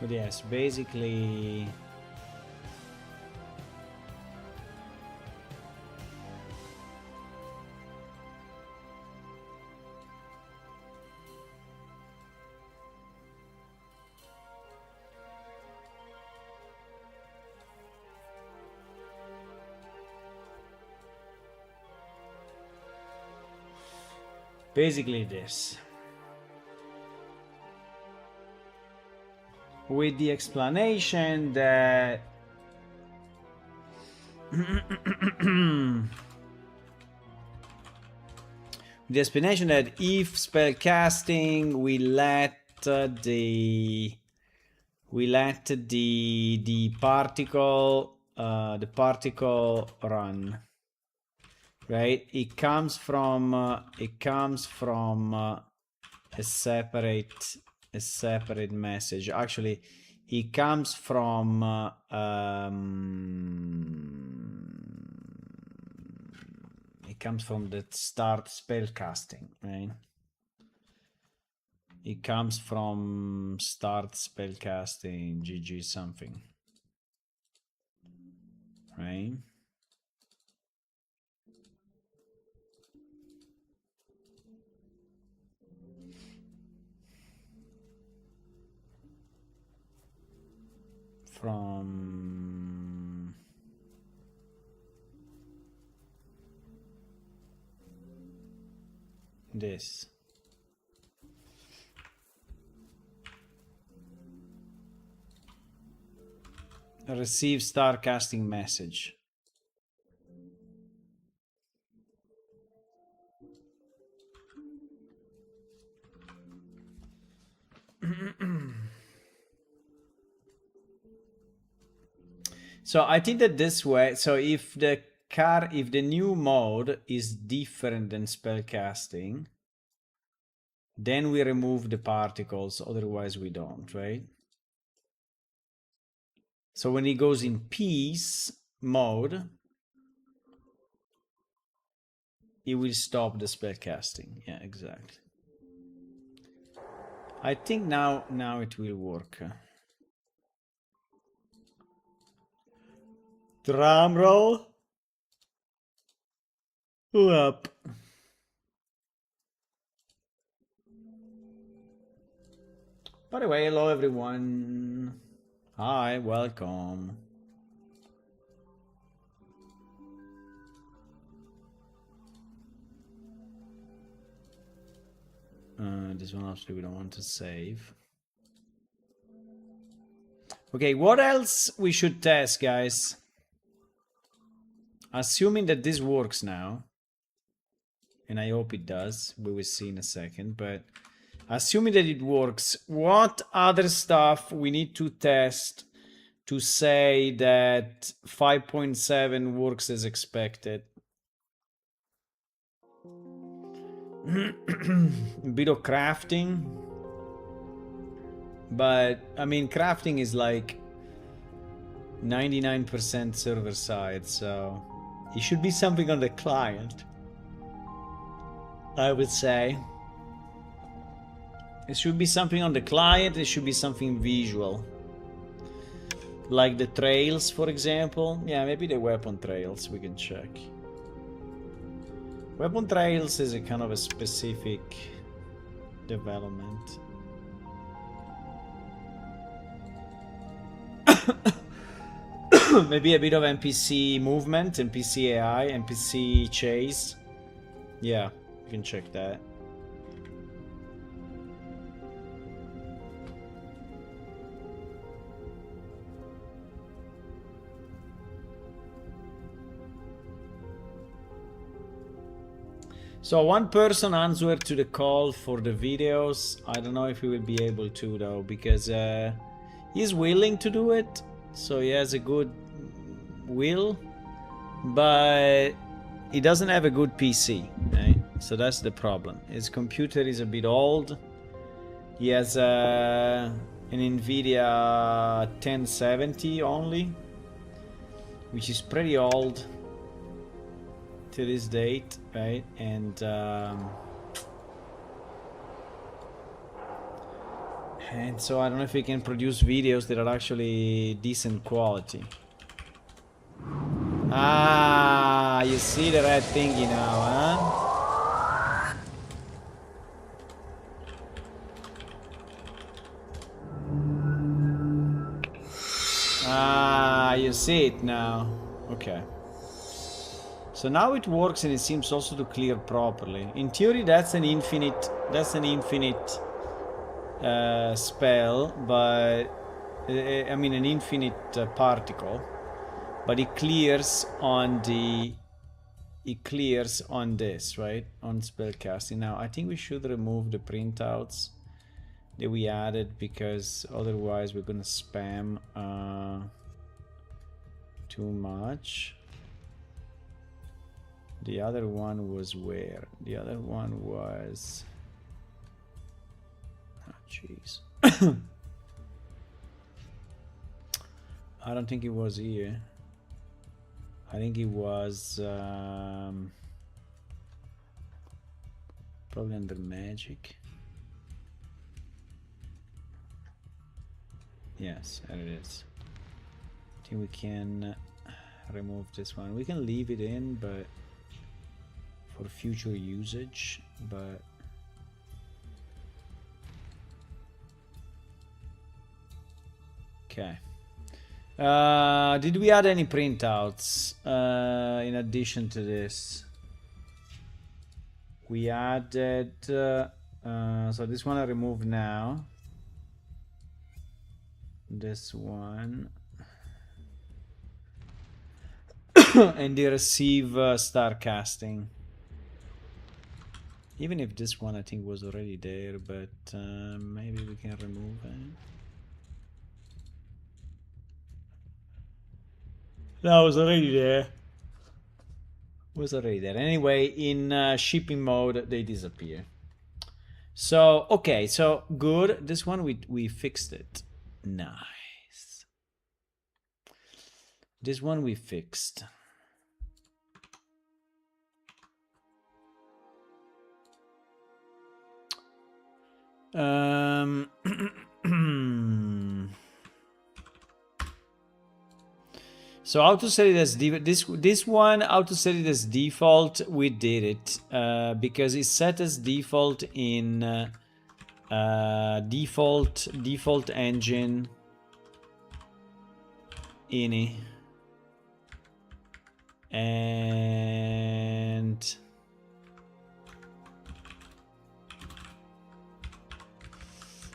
But yes, basically this. With the explanation that if spellcasting we let the particle run, right? It comes from a separate message. Actually, it comes from the start spellcasting, right? It comes from start spellcasting GG something, right? From this. Receive start casting message. So I think that this way, so if the new mode is different than spellcasting, then we remove the particles, otherwise we don't, right? So when it goes in peace mode, it will stop the spellcasting. Yeah, exactly. I think now it will work. Drum roll. Up. By the way, hello everyone. Hi, welcome. This one actually we don't want to save. Okay, what else we should test, guys? Assuming that this works now, and I hope it does, we will see in a second, but assuming that it works, what other stuff we need to test to say that 5.7 works as expected? A bit of crafting, but I mean crafting is like 99% server side, so it should be something on the client, I would say. It should be something on the client, it should be something visual, like the trails, for example. Yeah, maybe the weapon trails we can check. Weapon trails is a kind of a specific development. Maybe a bit of NPC movement, NPC AI, NPC chase. Yeah, you can check that. So one person answered to the call for the videos. I don't know if he will be able to though, because he's willing to do it. So he has a good will, but he doesn't have a good PC, right? So that's the problem. His computer is a bit old. He has an NVIDIA 1070 only, which is pretty old to this date, right? And so I don't know if we can produce videos that are actually decent quality. Ah, you see the red thingy now, huh? Ah, you see it now. Okay. So now it works, and it seems also to clear properly. In theory, that's an infinite spell, but I mean an infinite particle, but it clears on this, right? On spellcasting. Now I think we should remove the printouts that we added, because otherwise we're gonna spam too much. The other one was where? The other one was... Oh, jeez. I don't think it was here. I think it was probably under magic. Yes, there it is. I think we can remove this one. We can leave it in, but for future usage, but okay. Did we add any printouts in addition to this? We added so this one I remove now. This one and the receive star casting. Even if this one I think was already there, but maybe we can remove it. That was already there. Was already there. Anyway, in shipping mode, they disappear. So, okay, so good. This one, we fixed it. Nice. This one we fixed. So how to set it as this one, how to set it as default, we did it because it's set as default in default engine ini, and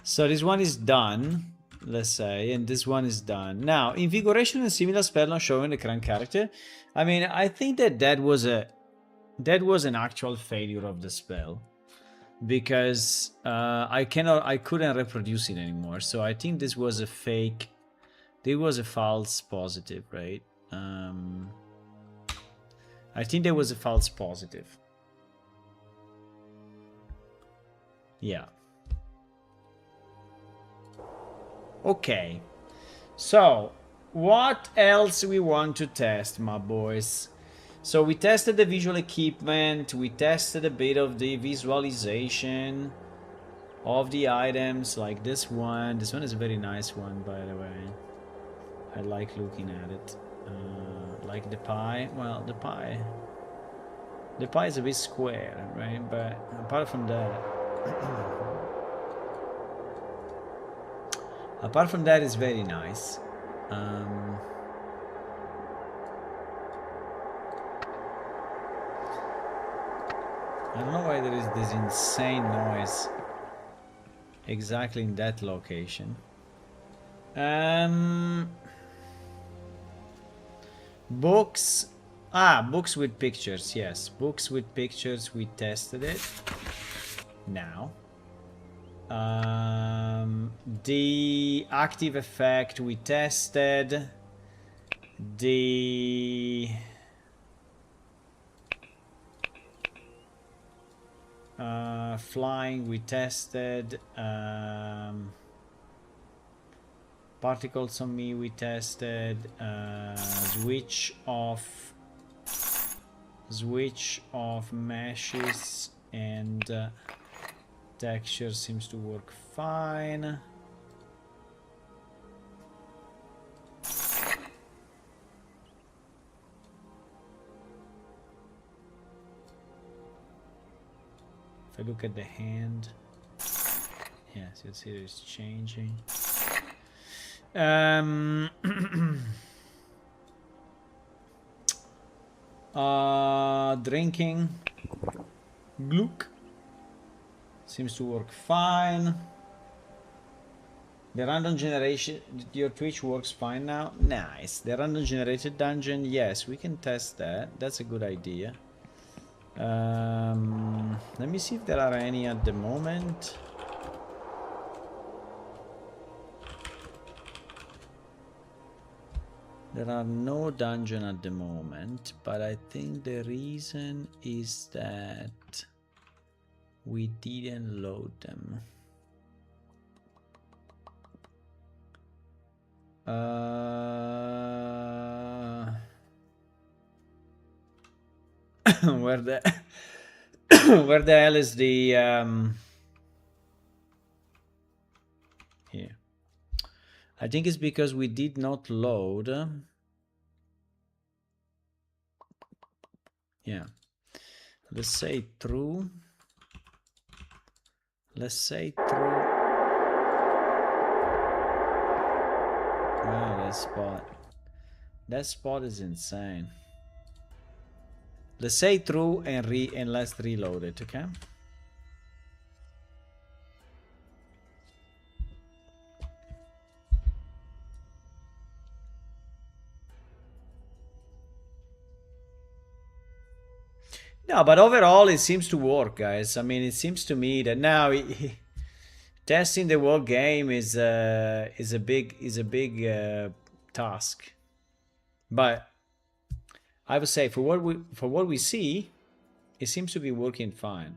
so this one is done, let's say, and this one is done. Now, invigoration and similar spell not showing the current character. I mean, I think that was an actual failure of the spell, because I couldn't reproduce it anymore. So I think this was a fake. There was a false positive, right? I think there was a false positive. Yeah. Okay, so what else we want to test, my boys? So we tested the visual equipment, we tested a bit of the visualization of the items, like this one. This one is a very nice one, by the way. I like looking at it. Like the pie. Well, the pie is a bit square, right? But apart from that, it's very nice. I don't know why there is this insane noise exactly in that location. Books. Books with pictures. Yes, books with pictures. We tested it. Now. The active effect we tested. The flying we tested. Particles on me we tested. Switch off meshes and texture seems to work fine. If I look at the hand, yes, you'll see it's changing. Drinking, Gluck, seems to work fine. The random generation, your Twitch works fine now. Nice. The random generated dungeon, yes, we can test that. That's a good idea. Let me see if there are any at the moment. There are no dungeon at the moment, but I think the reason is that we didn't load them. Where the where the hell is the here? I think it's because we did not load. Yeah. Let's say true. Let's say true. Wow, that spot. That spot is insane. Let's say true and let's reload it, okay? No, but overall it seems to work, guys. I mean, it seems to me that now testing the whole game is a big task. But I would say for what we see, it seems to be working fine.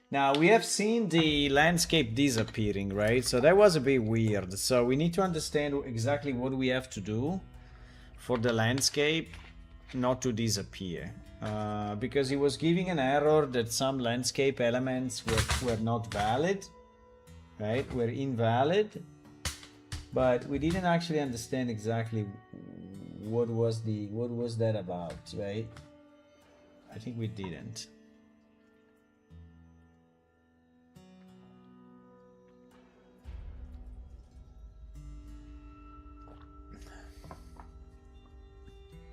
Now we have seen the landscape disappearing, right? So that was a bit weird. So we need to understand exactly what we have to do for the landscape not to disappear. Because it was giving an error that some landscape elements were not valid, right? Were invalid. But we didn't actually understand exactly what was that about, right? I think we didn't.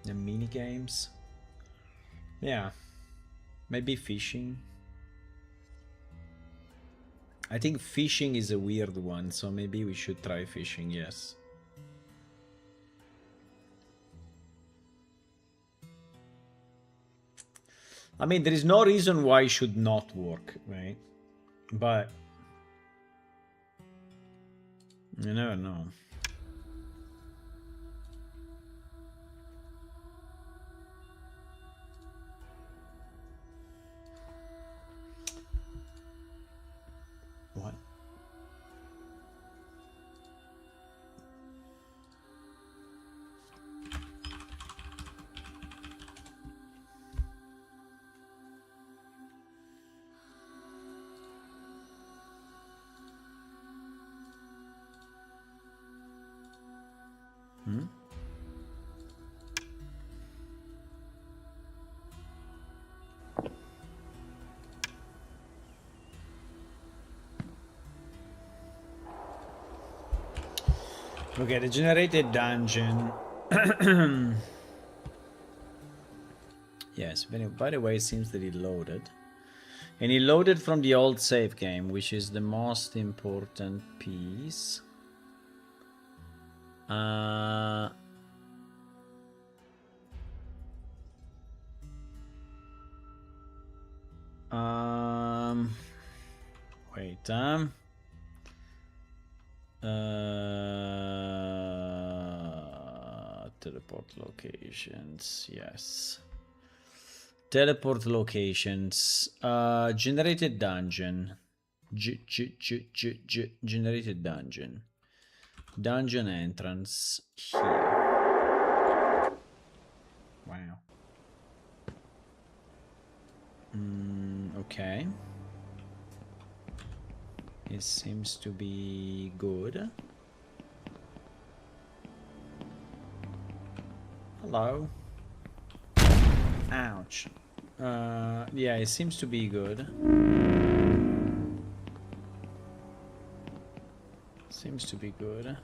The mini games, yeah, maybe fishing. I think fishing is a weird one, so maybe we should try fishing. Yes. I mean, there is no reason why it should not work, right? But you never know. What? Okay, the generated dungeon. Yes, by the way, it seems that it loaded. And it loaded from the old save game, which is the most important piece. Wait, teleport locations, yes. Teleport locations. Generated dungeon. Generated dungeon. Dungeon entrance here. Wow. Okay. It seems to be good. Hello. Ouch. Yeah, it seems to be good. Seems to be good.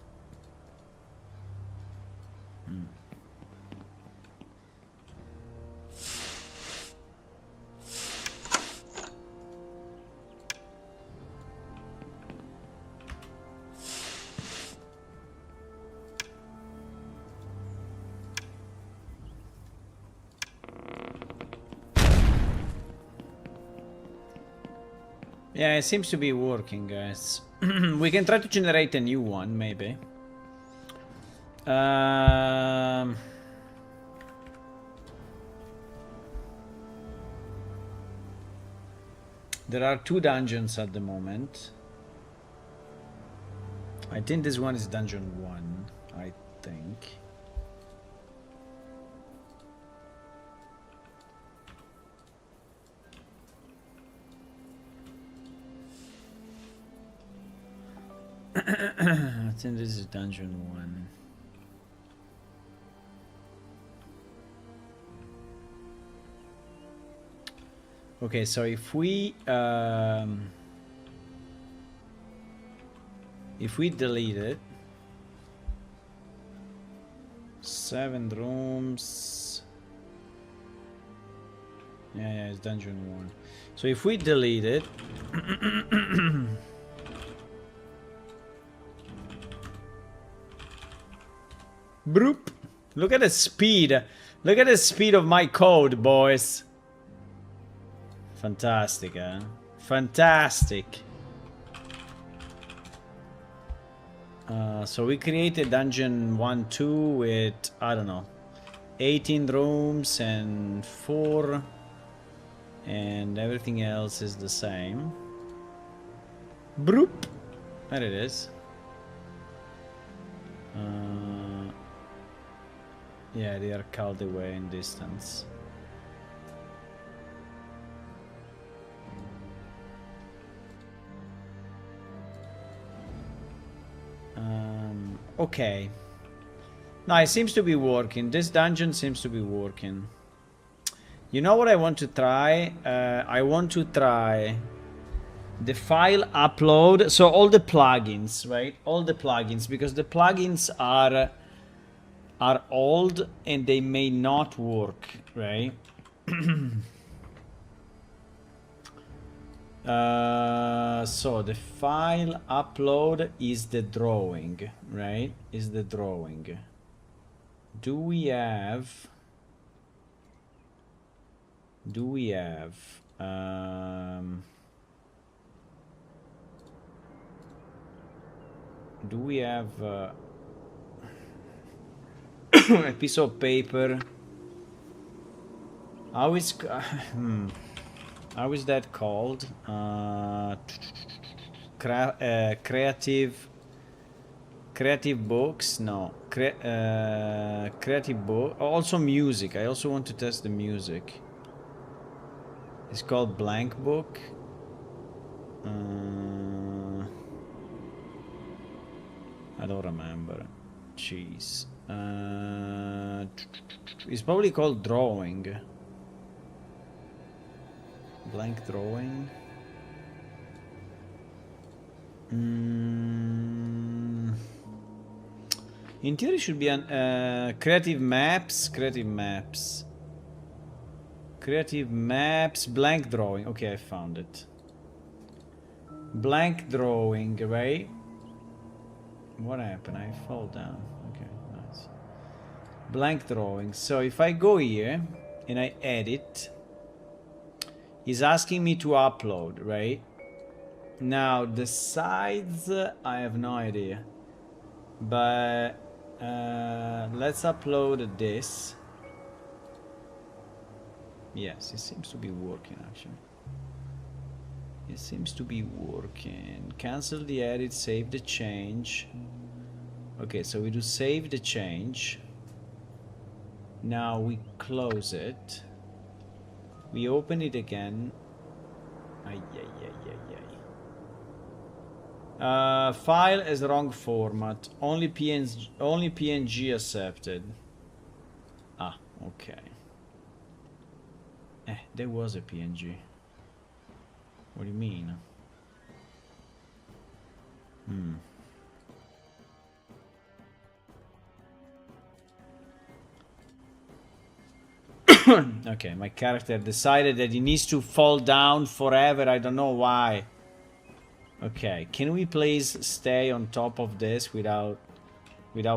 Yeah, it seems to be working, guys. We can try to generate a new one, maybe. There are 2 dungeons at the moment. I think this one is dungeon 1, I think. I think this is dungeon 1. Okay, so if we delete it, 7 rooms. Yeah, it's dungeon 1. So if we delete it, broop. Look at the speed. Look at the speed of my code, boys. Fantastic, huh? Fantastic. So we created dungeon 1, 2 with, I don't know, 18 rooms and 4. And everything else is the same. Broop. There it is. Yeah, they are called away in distance. Okay. No, it seems to be working. This dungeon seems to be working. You know what I want to try? I want to try the file upload. So all the plugins, right? All the plugins, because the plugins are old and they may not work, right? So the file upload is the drawing, right? Is the drawing. Do we have do we have a piece of paper? How is how is that called? Creative books? No. Creative book. Also music. I also want to test the music. It's called Blank Book. I don't remember. Jeez. It's probably called Drawing. Blank Drawing. In theory, it should be an creative maps, blank drawing. Okay, I found it. Blank drawing, right? What happened? I fall down. Okay, nice. Blank drawing. So if I go here and I edit, he's asking me to upload, right? Now the sides, I have no idea. But let's upload this. Yes, it seems to be working actually. It seems to be working. Cancel the edit, save the change. Okay, so we do save the change. Now we close it. We open it again. File as wrong format. Only PNG accepted. Ah, okay. There was a PNG. What do you mean? Okay, my character decided that he needs to fall down forever. I don't know why. Okay, can we please stay on top of this without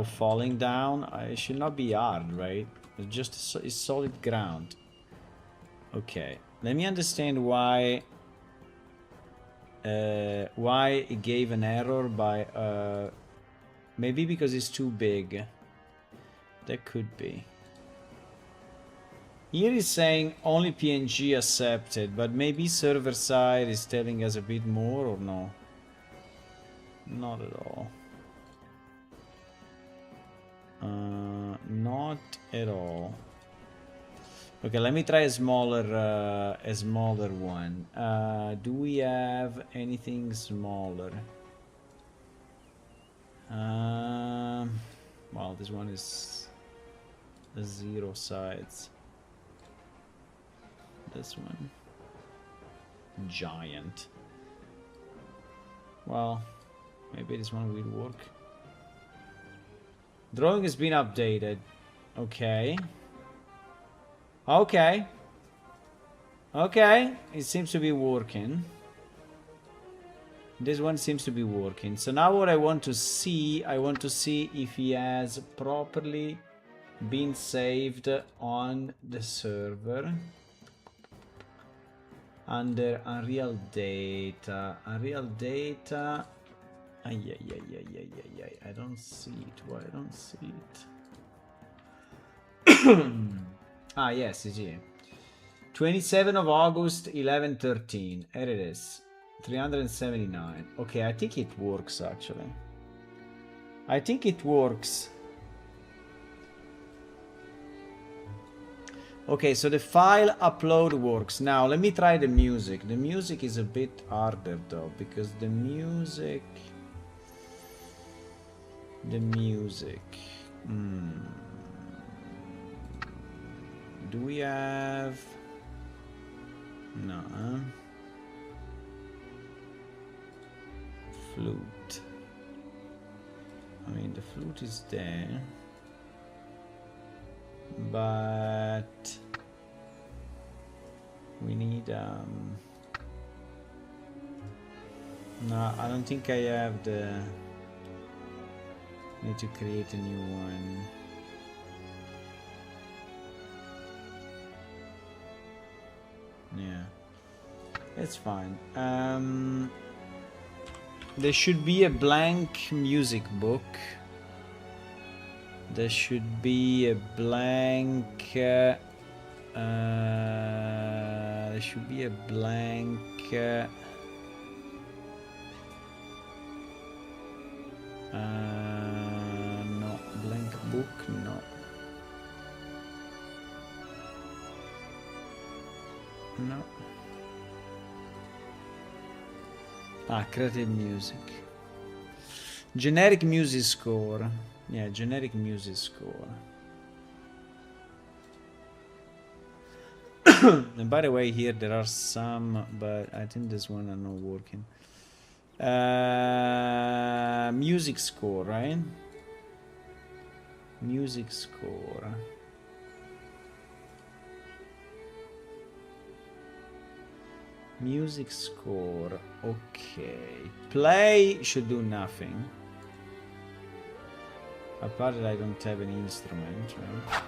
falling down? It should not be hard, right? It's just it's solid ground. Okay, let me understand why it gave an error by maybe because it's too big. That could be. Here is saying only PNG accepted, but maybe server side is telling us a bit more, or no? Not at all. Not at all. Okay, let me try a smaller one. Do we have anything smaller? Well, this one is 0 sides. This one, giant. Well, maybe this one will work. Drawing has been updated. Okay. Okay. Okay, it seems to be working. This one seems to be working. So now what I want to see if he has properly been saved on the server. Under Unreal Data. Unreal Data. I don't see it. Why I don't see it? Ah, yes, it's here. 27 of August, 11:13. There it is. 379. Okay, I think it works actually. I think it works. Okay, so the file upload works. Now let me try the music. The music is a bit harder though, because the music. Do we have? No. Flute. I mean, the flute is there. But we need no, I don't think I have the. Need to create a new one. Yeah, it's fine. There should be a blank music book. There should be a blank. There should be a blank. No, blank book. No. No. Ah, creative music. Generic music score. Yeah, generic music score. And by the way, here there are some, but I think this one are not working. Music score, right? Music score. Music score. Okay. Play should do nothing. Apart that I don't have an instrument, right?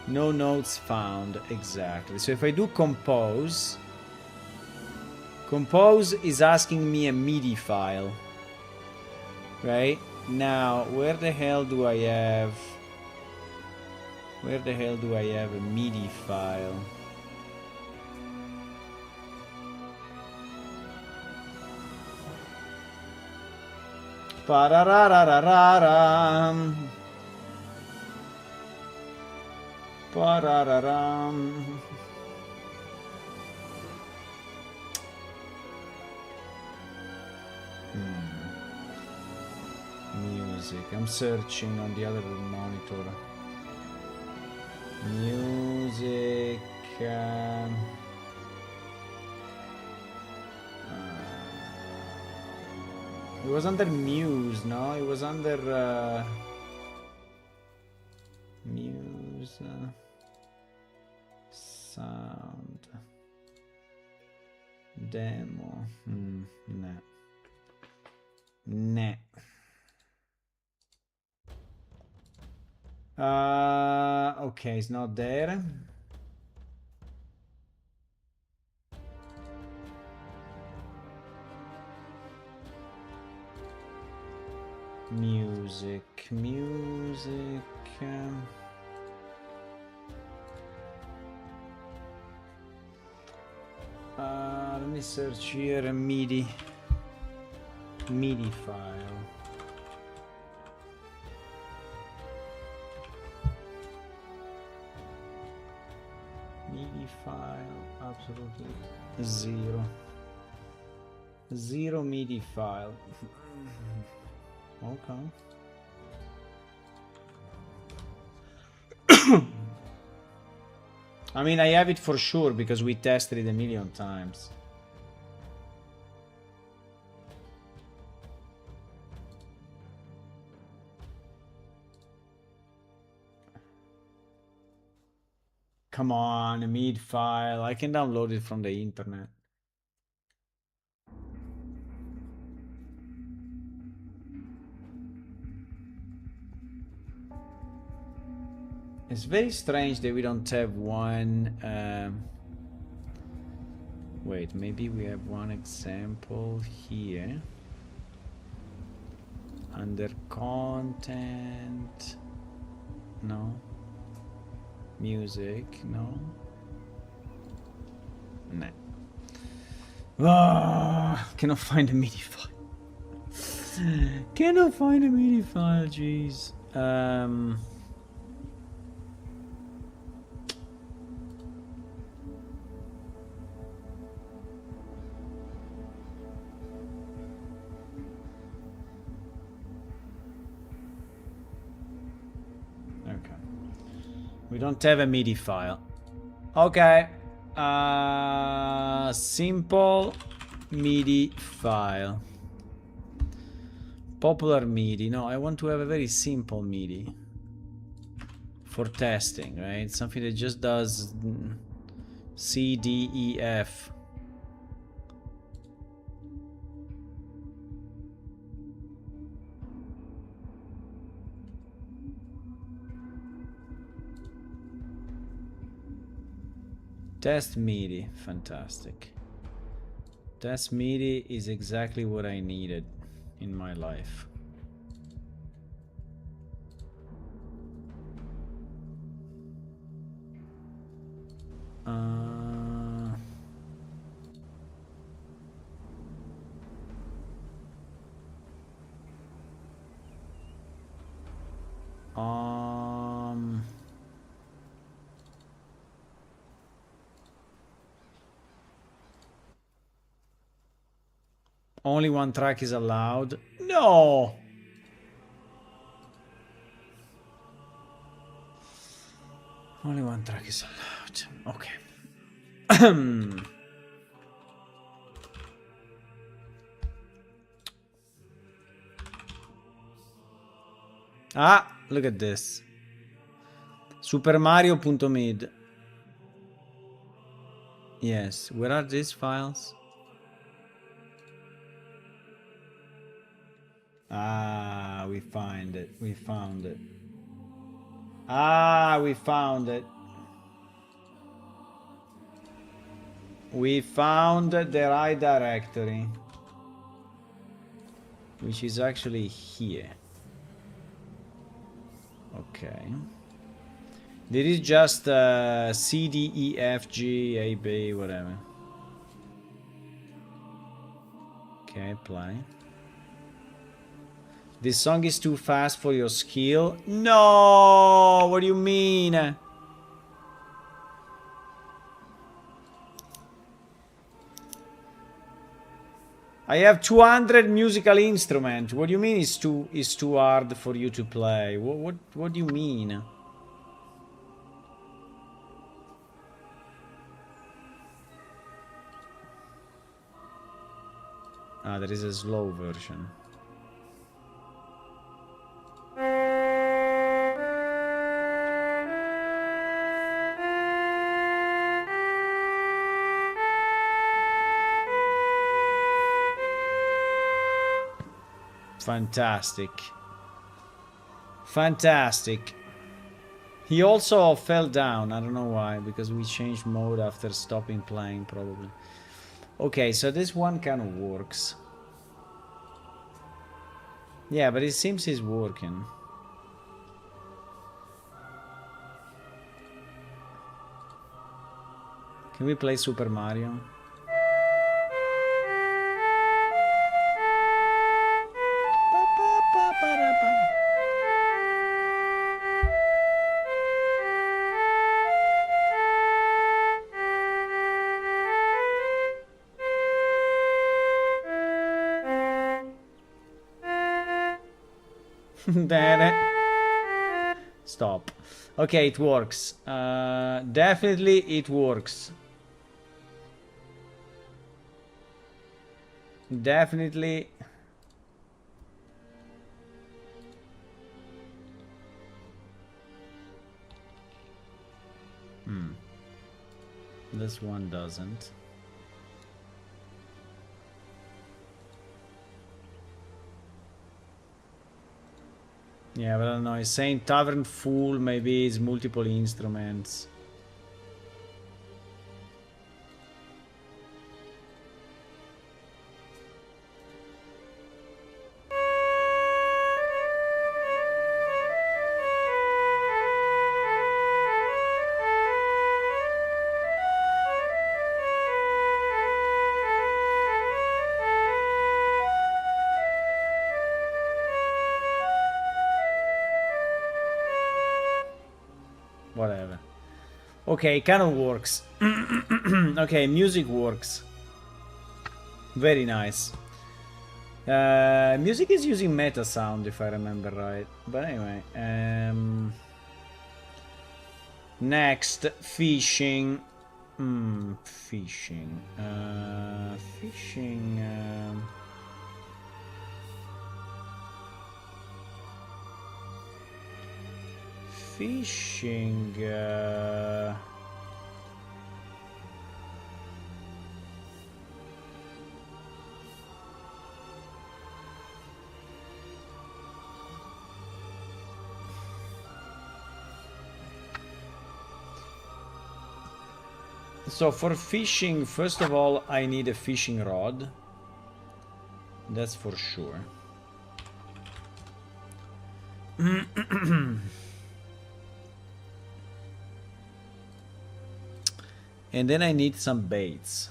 No notes found. Exactly. So if I do compose... Compose is asking me a MIDI file. Right? Now, where the hell do I have... Where the hell do I have a MIDI file? Parararararam. Parararam. Music. I'm searching on the other monitor. Music. It was under Muse, no? It was under Muse sound demo. Nah. Nah. Okay, it's not there. Music. Let me search here a MIDI file. MIDI file, absolutely zero. Zero MIDI file. Okay. I mean, I have it for sure because we tested it a million times. Come on, a MIDI file. I can download it from the internet. It's very strange that we don't have one. Wait, maybe we have one example here. Under content. No. Music. No. Nah. Ah, cannot find a MIDI file. Cannot find a MIDI file, jeez. We don't have a MIDI file. Okay. Simple MIDI file. Popular MIDI. No, I want to have a very simple MIDI. For testing, right? Something that just does C, D, E, F. Test MIDI, fantastic. Test MIDI is exactly what I needed in my life. Only one track is allowed. No! Only one track is allowed. Okay. Ah, look at this. Super Mario.mid. Yes, where are these files? Ah, we find it. We found it. Ah, we found it. We found the right directory, which is actually here. Okay. This is just C, D, E, F, G, A, B, whatever. Okay, play. This song is too fast for your skill. No! What do you mean? I have 200 musical instruments. What do you mean it's too hard for you to play? What do you mean? Ah, there is a slow version. Fantastic. Fantastic. He also fell down. I don't know why, because we changed mode after stopping playing, probably. Okay, so this one kind of works. Yeah, but it seems he's working. Can we play Super Mario? Stop. Okay, it works. Definitely it works. Definitely. This one doesn't. Yeah, but I don't know. It's saying Tavern Full, maybe it's multiple instruments. Whatever. Okay, kind of works. Okay, music works. Very nice. Music is using meta sound, if I remember right. But anyway, next, fishing. Fishing. Fishing. Fishing. So for fishing, first of all, I need a fishing rod. That's for sure. And then I need some baits.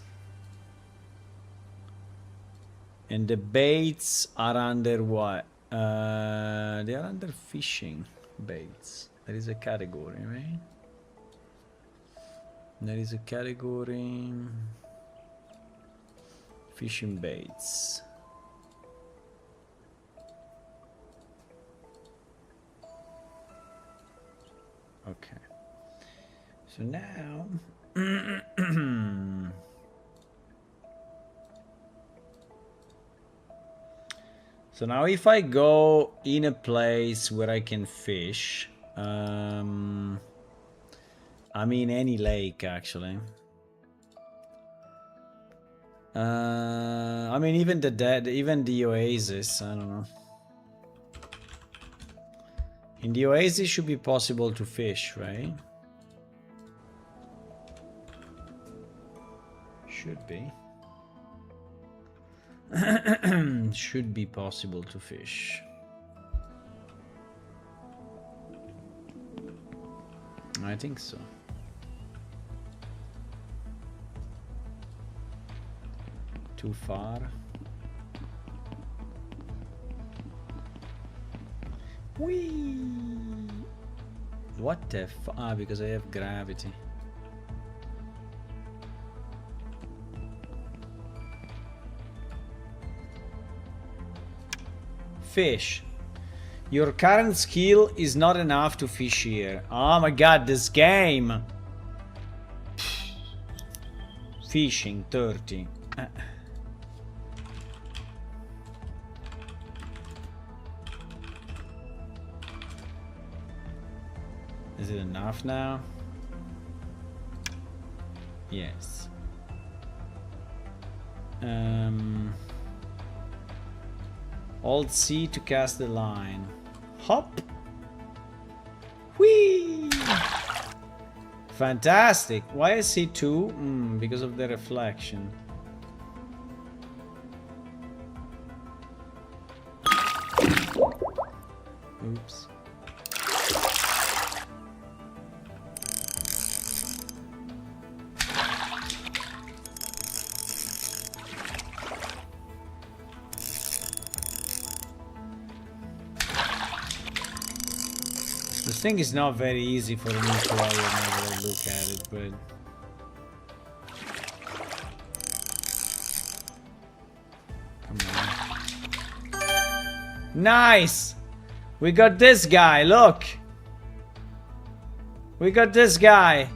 And the baits are under what? They are under fishing baits. There is a category, right? There is a category. Fishing baits. Okay. So now... So now if I go in a place where I can fish, I mean any lake actually. I mean even the oasis, I don't know. In the oasis should be possible to fish, right? Should be. Should be possible to fish. I think so. Too far. Whee! What the f... Ah, because I have gravity. Fish. Your current skill is not enough to fish here. Oh my god, this game! Fishing, 30. Is it enough now? Yes. Alt C to cast the line. Hop! Whee! Fantastic! Why is C2? Because of the reflection. Oops. This thing is not very easy for a new player now that I look at it, but... Come on. Nice! We got this guy, look! We got this guy!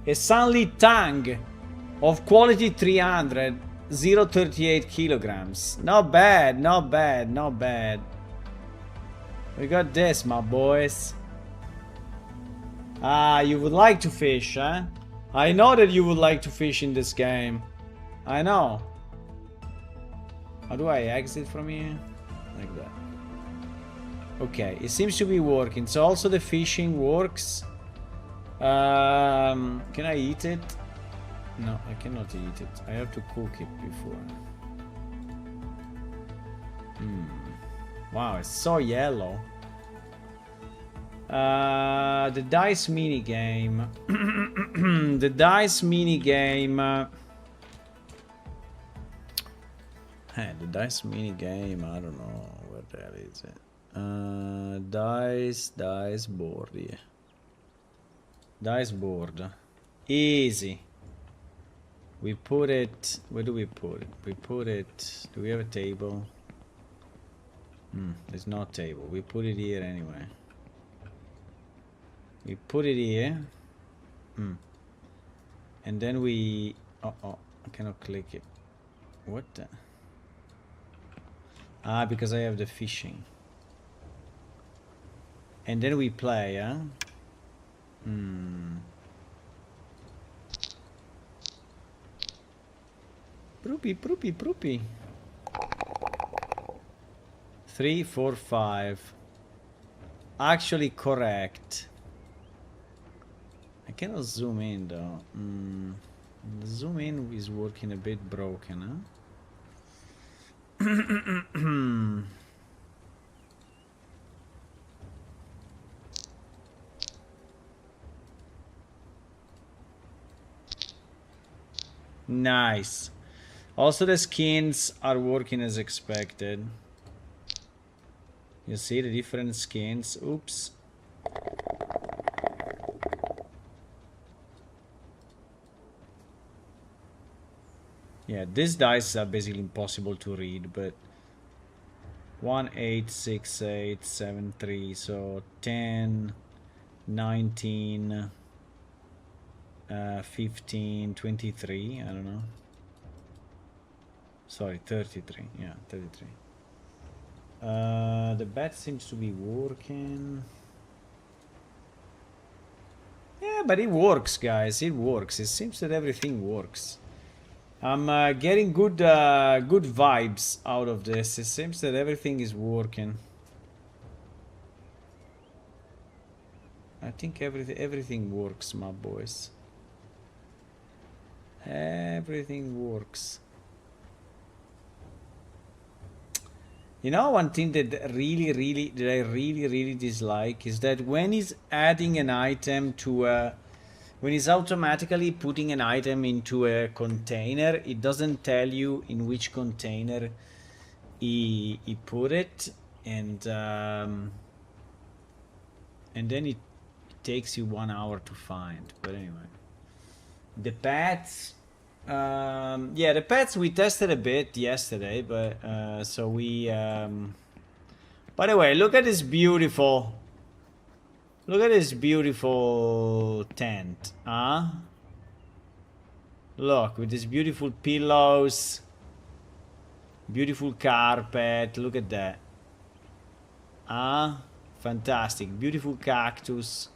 A Sanli Tang of quality 300, 0.38 kilograms. Not bad, not bad, not bad. We got this, my boys. Ah, you would like to fish, huh? I know that you would like to fish in this game. I know. How do I exit from here? Like that. Okay, it seems to be working. So also the fishing works. Can I eat it? No, I cannot eat it. I have to cook it before. Wow, it's so yellow. The dice mini game. The dice mini game. The dice mini game. I don't know what the hell is it. Dice board. Yeah. Dice board. Easy. We put it. Where do we put it? We put it. Do we have a table? There's no table. We put it here anyway. We put it here. And then we... Oh, I cannot click it. What the... Ah, because I have the fishing. And then we play, huh? Proopy. 3, 4, 5. Actually correct. I cannot zoom in though. The zoom in is working a bit broken, huh? Nice. Also the skins are working as expected. You see the different skins. Oops. Yeah, these dice are basically impossible to read, but 1, 8, 6, 8, 7, 3, so 10, 19, 15, 23, I don't know. Sorry, 33, yeah, 33. The bat seems to be working. Yeah, but it works, guys. It works. It seems that everything works. I'm getting good vibes out of this. It seems that everything is working. I think everything works, my boys. Everything works. You know, one thing that I really dislike is that when he's adding an item to a, when he's automatically putting an item into a container, it doesn't tell you in which container he put it, and then it takes you 1 hour to find. But anyway, the pets. Yeah, the pets we tested a bit yesterday, but so we. By the way, look at this beautiful. Look at this beautiful tent, huh? Look, with these beautiful pillows, beautiful carpet. Look at that. Huh? Fantastic, beautiful cactus.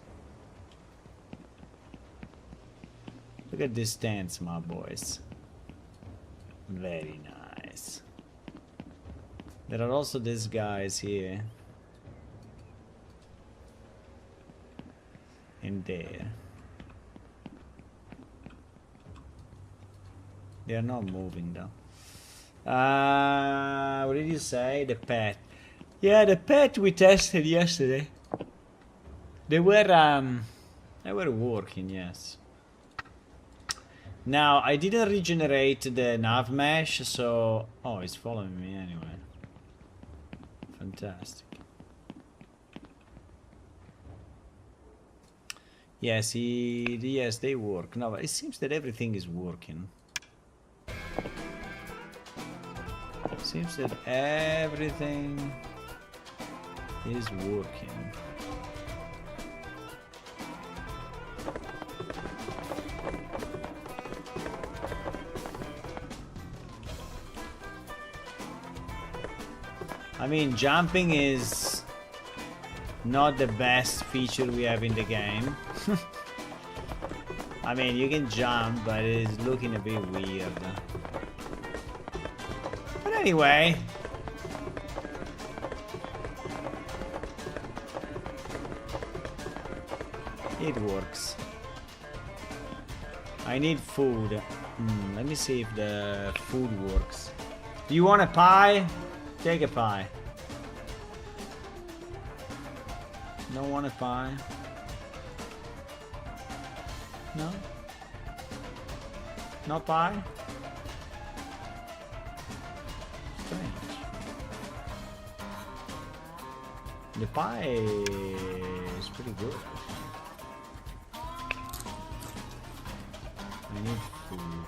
Look at these tents, my boys. Very nice. There are also these guys here. And there. They are not moving though. What did you say? The pet. Yeah, the pet we tested yesterday. They were working, yes. Now, I didn't regenerate the nav mesh, so... Oh, it's following me anyway. Fantastic. Yes, yes, they work. No, but it seems that everything is working. Seems that everything is working. I mean, jumping is not the best feature we have in the game. I mean, you can jump, but it is looking a bit weird. But anyway. It works. I need food. Let me see if the food works. Do you want a pie? Take a pie. No want a pie? No? No pie? Strange. The pie is pretty good. I need food.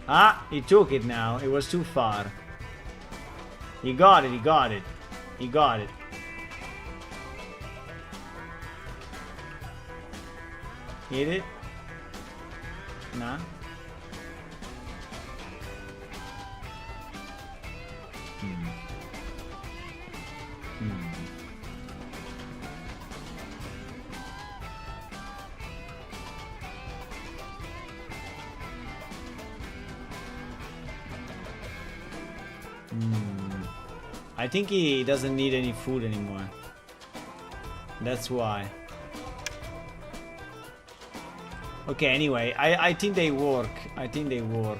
Ah, he took it now. It was too far. He got it, he got it. He got it. Hit it? Nah. I think he doesn't need any food anymore. That's why. Okay, anyway, I think they work. I think they work.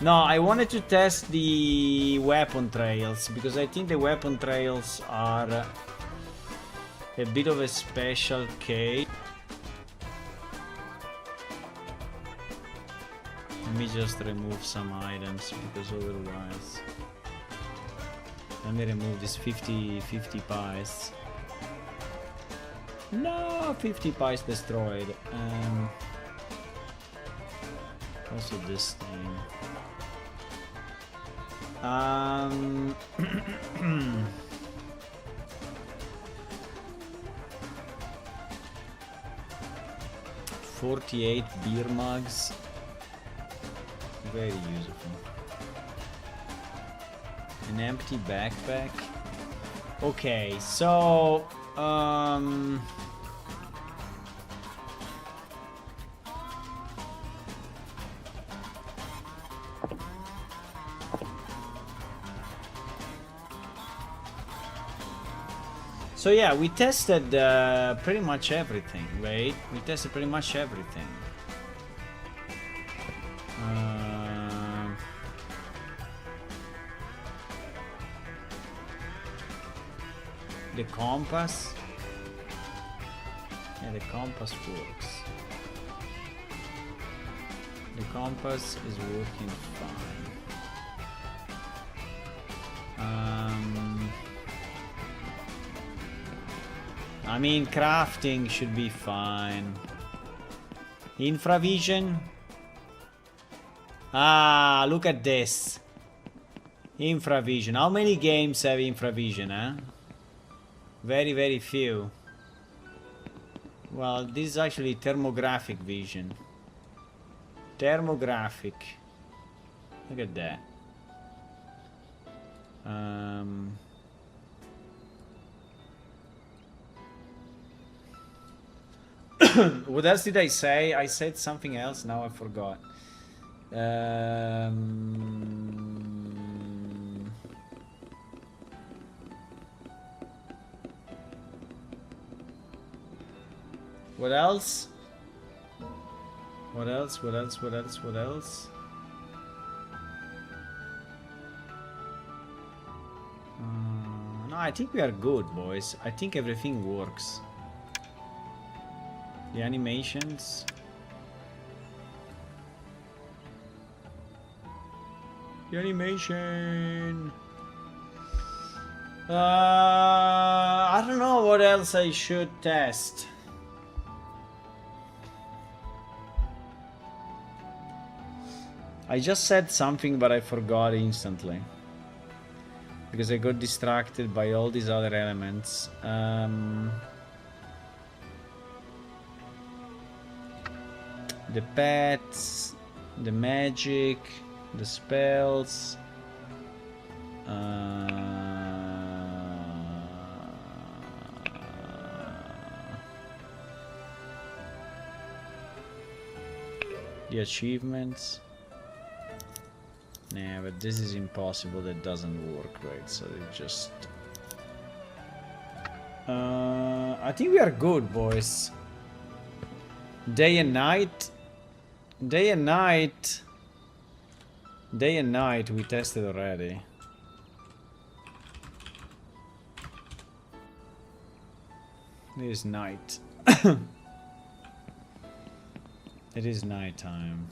No, I wanted to test the weapon trails, because I think the weapon trails are a bit of a special case. Let me just remove some items, because otherwise... Let me remove this 50 pies. No, 50 pies destroyed. Also this thing. 48 beer mugs. Very useful. An empty backpack. Okay, so so yeah, we tested pretty much everything, right? We tested pretty much everything. The compass. Yeah, the compass works. The compass is working fine. I mean, crafting should be fine. Infravision. Ah, look at this. Infravision. How many games have infravision, huh? Very, very few. Well, this is actually thermographic vision. Thermographic. Look at that. What else did I say? I said something else, now I forgot. What else? What else? What else? What else? What else? No, I think we are good, boys. I think everything works. The animations. The animation. I don't know what else I should test. I just said something, but I forgot instantly. Because I got distracted by all these other elements. The pets, the magic, the spells. The achievements. Nah, but this is impossible. That doesn't work, right? So it just... I think we are good, boys. Day and night. Day and night. Day and night we tested already. It is night. It is night time.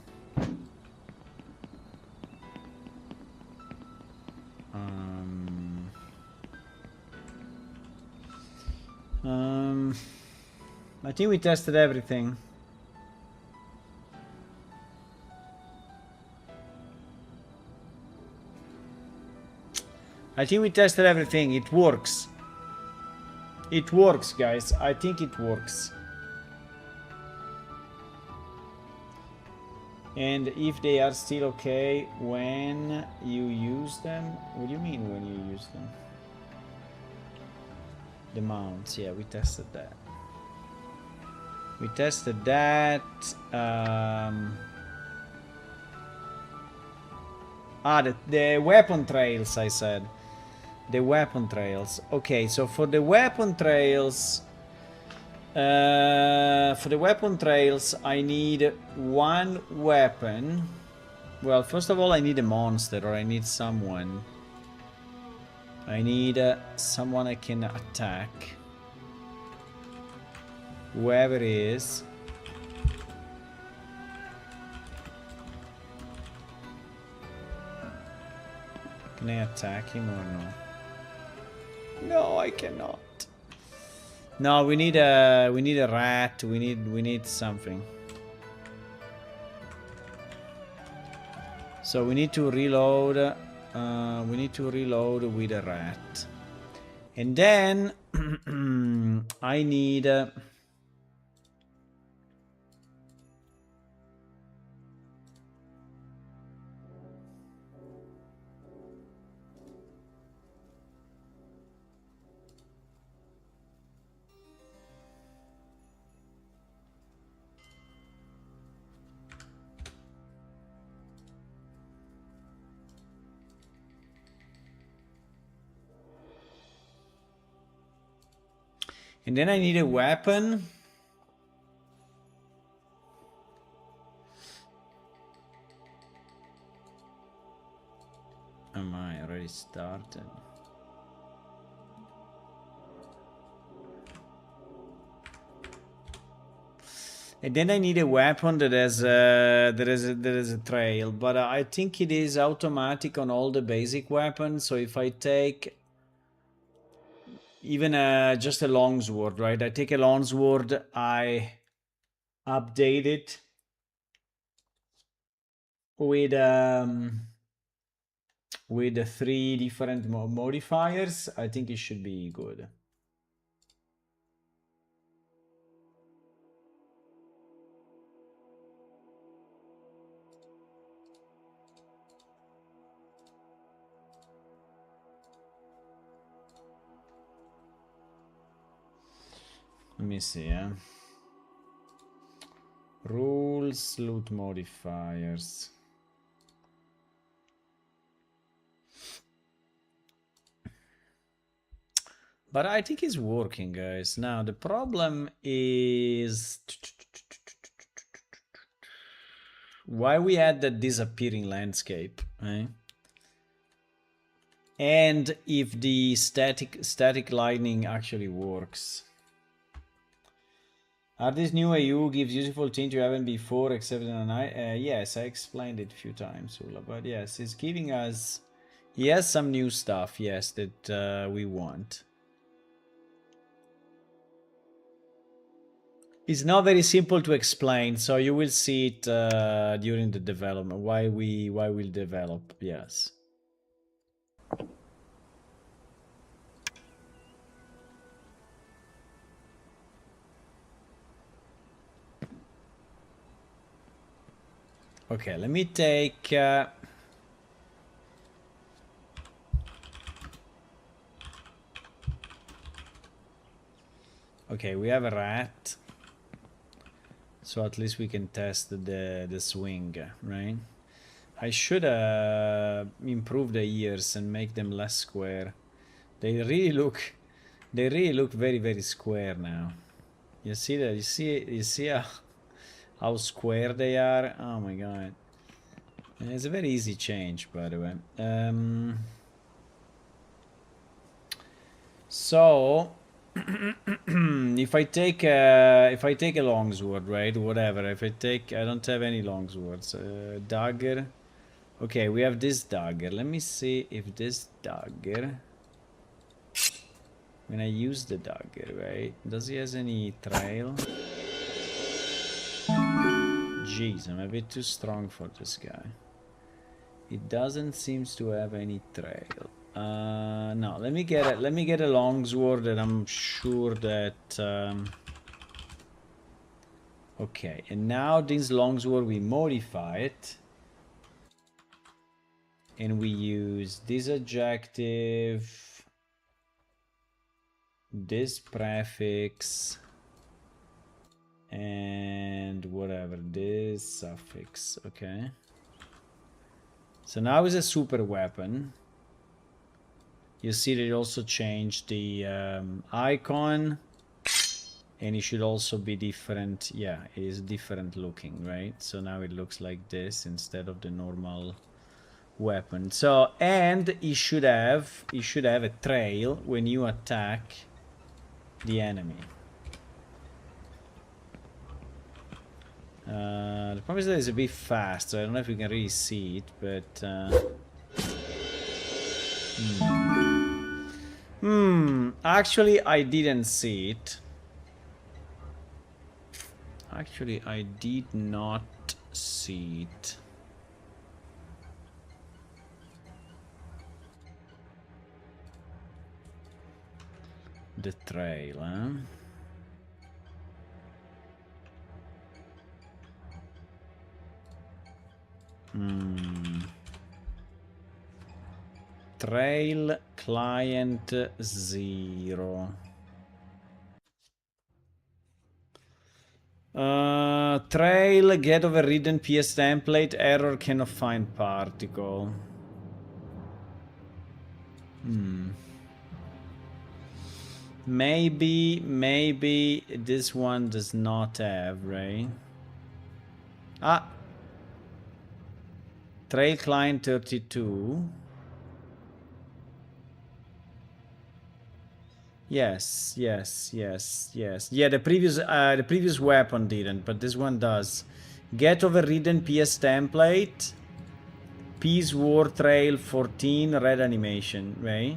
I think we tested everything. I think we tested everything. It works. It works, guys. I think it works. And if they are still okay when you use them? What do you mean when you use them? The mounts, yeah, we tested that. We tested that. The weapon trails, I said. The weapon trails. Okay, so for the weapon trails... I need one weapon. Well, first of all, I need a monster, or I need someone. I need someone I can attack. Whoever it is. Can I attack him or no? No, I cannot. No, we need a rat. We need something. So we need to reload. We need to reload with a rat. And then I need And then I need a weapon. Am I already started? And then I need a weapon that has a trail, but I think it is automatic on all the basic weapons. So if I take even just a longsword, right? I take a longsword, I update it with the 3 different modifiers. I think it should be good. Let me see, yeah. Rules, loot modifiers. But I think it's working, guys. Now, the problem is why we had that disappearing landscape, right? And if the static lightning actually works. Are these new AU gives useful things you haven't before except in a night? Yes, I explained it a few times, Ula, but yes, it's giving us... He has some new stuff, yes, that we want. It's not very simple to explain, so you will see it during the development, why we'll develop, yes. Okay, let me take... Okay, we have a rat. So at least we can test the swing, right? I should improve the ears and make them less square. They really look very, very square now. You see that? You see how square they are? Oh my god. It's a very easy change, by the way. So if I take a longsword, right? Whatever. If I don't have any longswords. Dagger. Okay, we have this dagger. Let me see if this dagger, when I use the dagger, right? Does he has any trail? Jeez, I'm a bit too strong for this guy. It doesn't seem to have any trail. No, let me get a longsword that I'm sure that okay, and now this longsword we modify it and we use this adjective, this prefix, and whatever this suffix. Okay, so now it's a super weapon. You see that it also changed the icon, and it should also be different. Yeah, it is different looking, right? So now it looks like this instead of the normal weapon. So, and it should have a trail when you attack the enemy. The problem is that it's a bit fast, so I don't know if you can really see it, but actually I didn't see it. Actually, I did not see it. The trail, huh? Trail client 0. Trail get overridden PS template error cannot find particle. Maybe this one does not have, right? Ah, Trail Client 32. Yes. Yeah, the previous weapon didn't, but this one does. Get overridden PS template. Peace War Trail 14 red animation, right?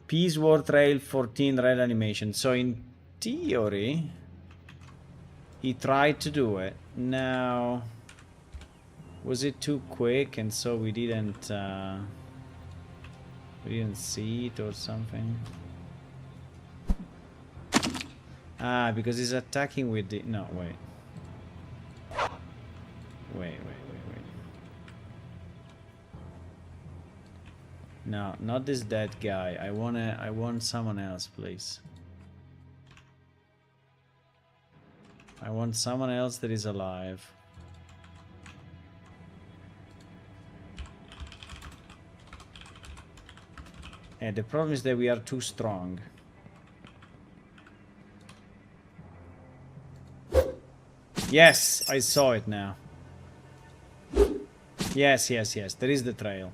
Peace War Trail 14 red animation. So in theory, he tried to do it. Now, was it too quick and so we didn't see it or something? Ah, because he's attacking with the... No, wait. Wait. No, not this dead guy. I want someone else, please. I want someone else that is alive. And the problem is that we are too strong. Yes, I saw it now. Yes. There is the trail.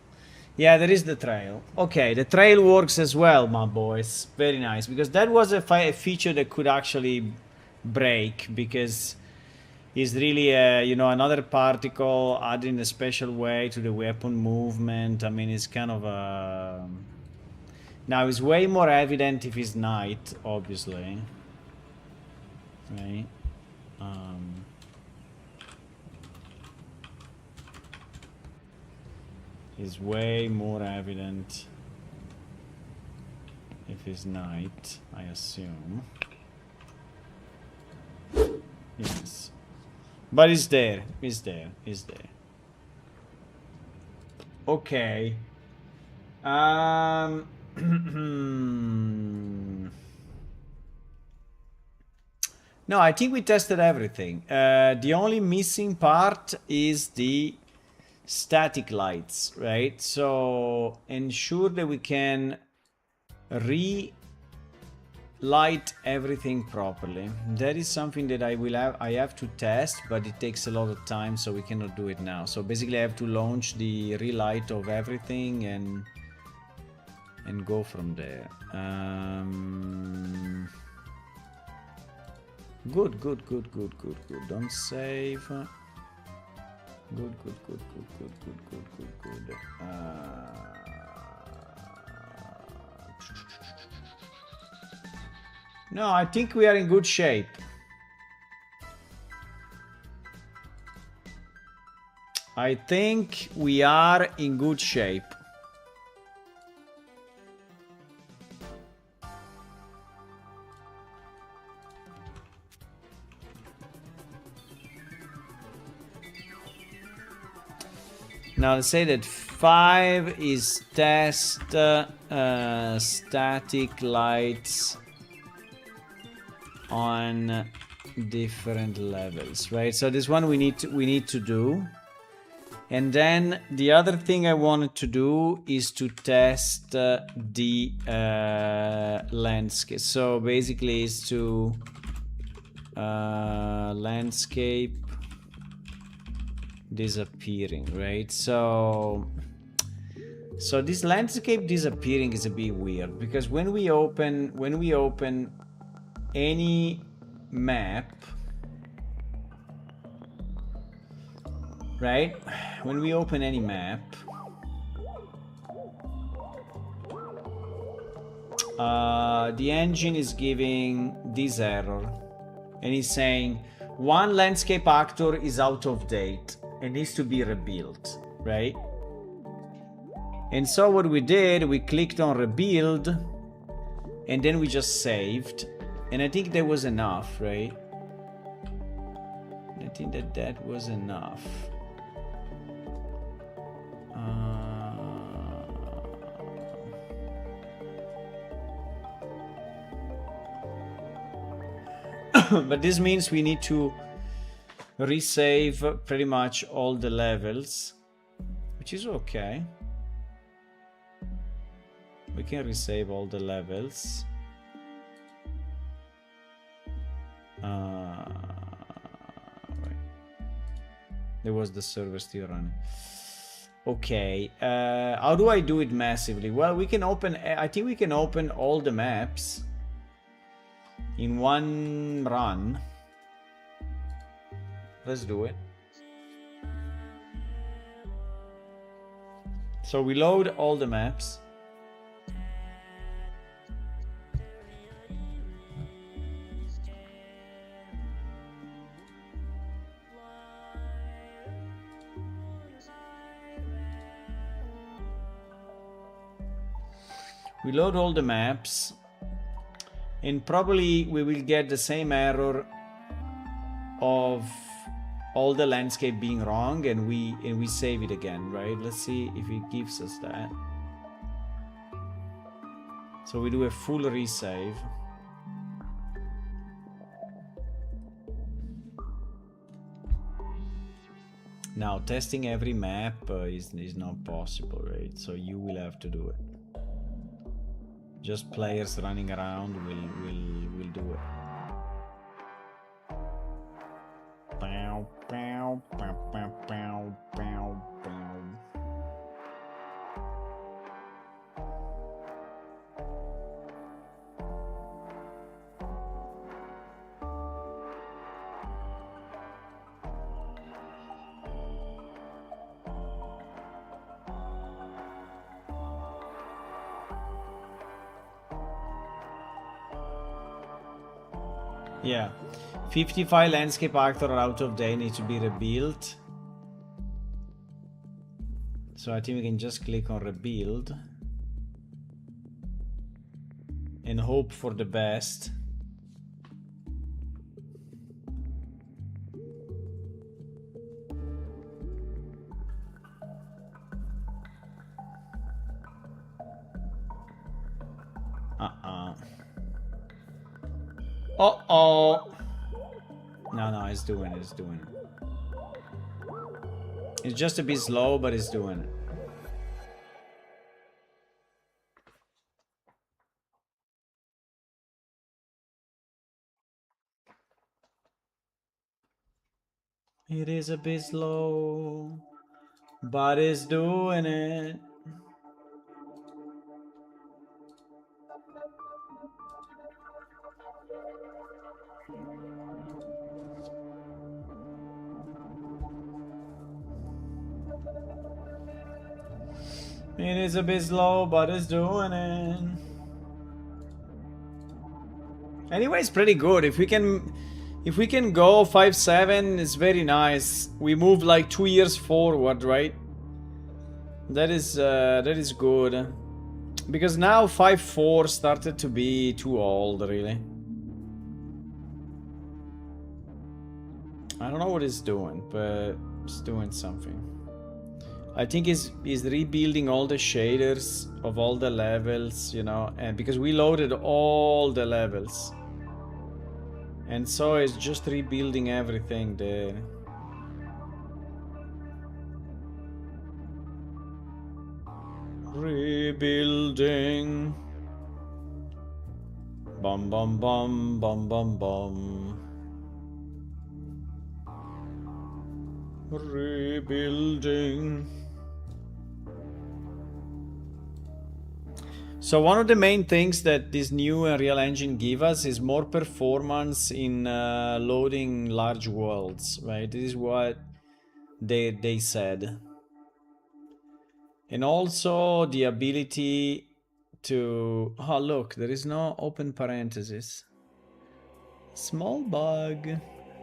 Yeah, there is the trail. Okay, the trail works as well, my boys. Very nice. Because that was a feature that could actually break. Because it's really, another particle added in a special way to the weapon movement. I mean, it's kind of a... Now, it's way more evident if it's night, obviously. Right? Is way more evident if it's night, I assume. Yes. But it's there. Okay. No, I think we tested everything. The only missing part is the static lights, right? So ensure that we can relight everything properly. That is something that I have to test, but it takes a lot of time, so we cannot do it now. So basically I have to launch the relight of everything and go from there. Good. Don't save. Good. No, I think we are in good shape. I think we are in good shape. Now let's say that 5 is test static lights on different levels, right? So this one we need to do. And then the other thing I wanted to do is to test the landscape. So basically is to landscape disappearing, right? So this landscape disappearing is a bit weird, because when we open any map, right? When we open any map, the engine is giving this error, and it's saying one landscape actor is out of date and needs to be rebuilt, right? And so what we did, we clicked on rebuild, and then we just saved, and I think that was enough, right? I think that was enough. But this means we need to resave pretty much all the levels, which is okay. we can resave all the levels. Wait. There was the server still running. Okay, how do I do it massively? Well, we can open, I think we can open all the maps in one run. Let's do it. So we load all the maps. We load all the maps, and probably we will get the same error of all the landscape being wrong, and we save it again, right? Let's see if it gives us that. So we do a full resave. Now testing every map is not possible, right? So you will have to do it. Just players running around will do it. Bow, bow, bow, bow, bow, bow, bow. Yeah, 55 landscape actors are out of date, need to be rebuilt. So I think we can just click on rebuild and hope for the best. Uh-oh. No, it's doing it. It's just a bit slow, but it's doing it. It is a bit slow, but it's doing it. It is a bit slow, but it's doing it. Anyway, it's pretty good. If we can go 5-7, it's very nice. We move like 2 years forward, right? That is good. Because now 5-4 started to be too old, really. I don't know what it's doing, but it's doing something. I think he's rebuilding all the shaders of all the levels, you know, and because we loaded all the levels. And so it's just rebuilding everything there. Rebuilding. Bum bum bum bum bum bum. Rebuilding. So one of the main things that this new Unreal Engine give us is more performance in loading large worlds, right? This is what they said. And also the ability to... Oh, look, there is no open parenthesis. Small bug.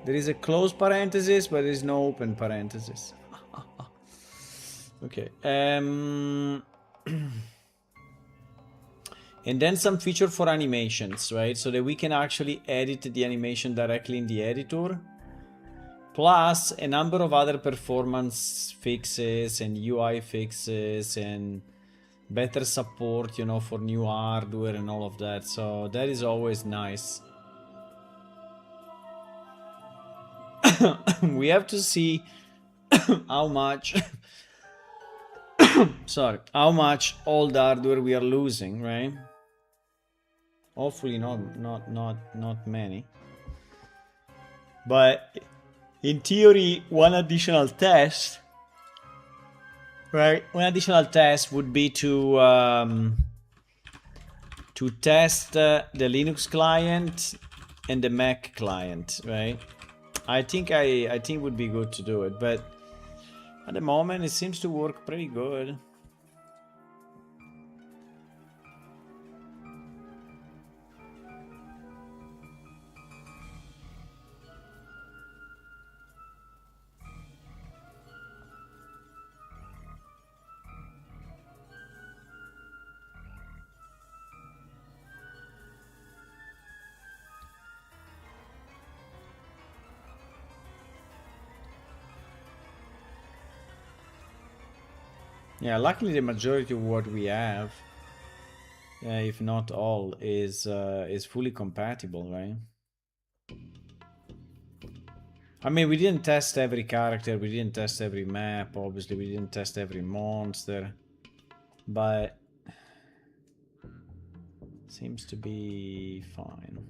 There is a closed parenthesis, but there is no open parenthesis. Okay. And then some feature for animations, right? So that we can actually edit the animation directly in the editor. Plus a number of other performance fixes and UI fixes and better support, you know, for new hardware and all of that. So that is always nice. We have to see how much Sorry, how much old hardware we are losing, right? Hopefully not many. But in theory, one additional test, right? One additional test would be to test the Linux client and the Mac client, right? I think it would be good to do it, but at the moment it seems to work pretty good. Yeah, luckily the majority of what we have, if not all, is fully compatible, right? I mean, we didn't test every character, we didn't test every map, obviously, we didn't test every monster, but seems to be fine.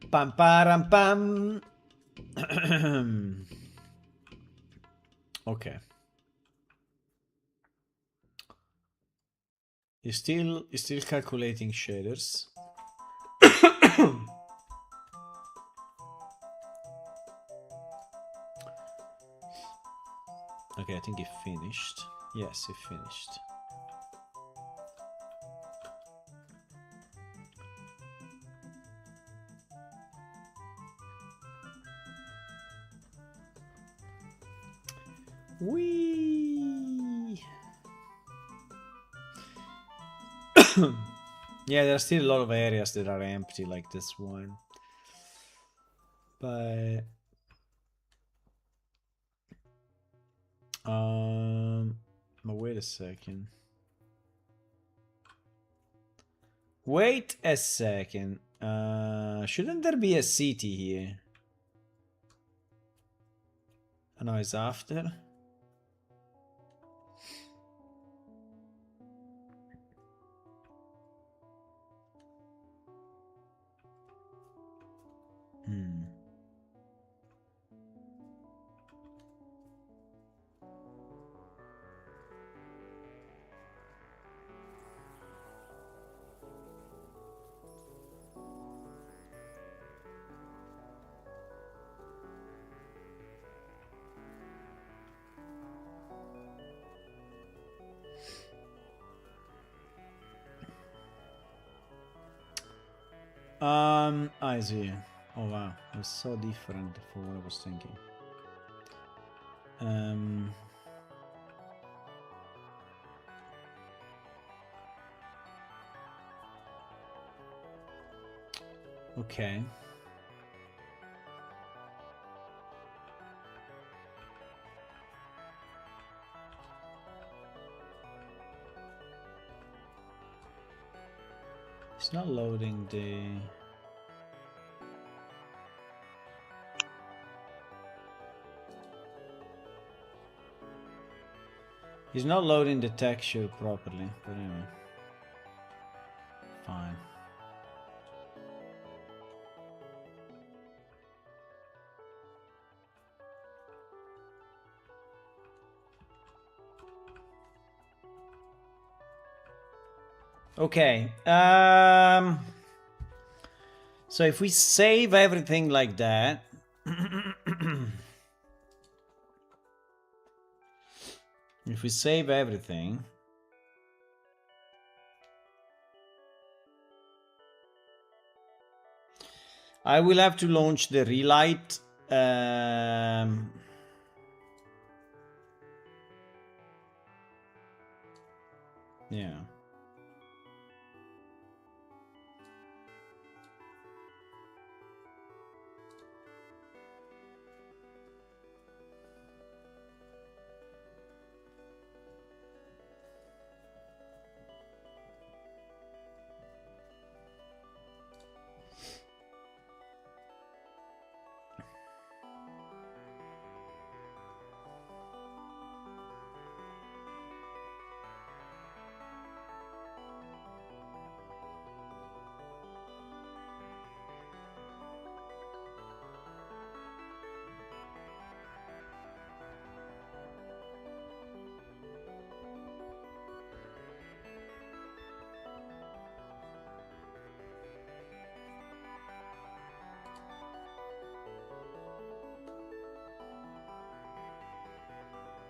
Pam param pam. Okay. He's still calculating shaders. Okay, I think he finished. Yes, he finished. Whee! Yeah, there are still a lot of areas that are empty, like this one. But wait a second. Wait a second. Shouldn't there be a city here? Oh, no, it's after. I see. Oh wow, it's so different from what I was thinking. Okay. It's not loading the... He's not loading the texture properly, but anyway. Fine. Okay. So if we save everything like that... If we save everything... I will have to launch the relight Yeah.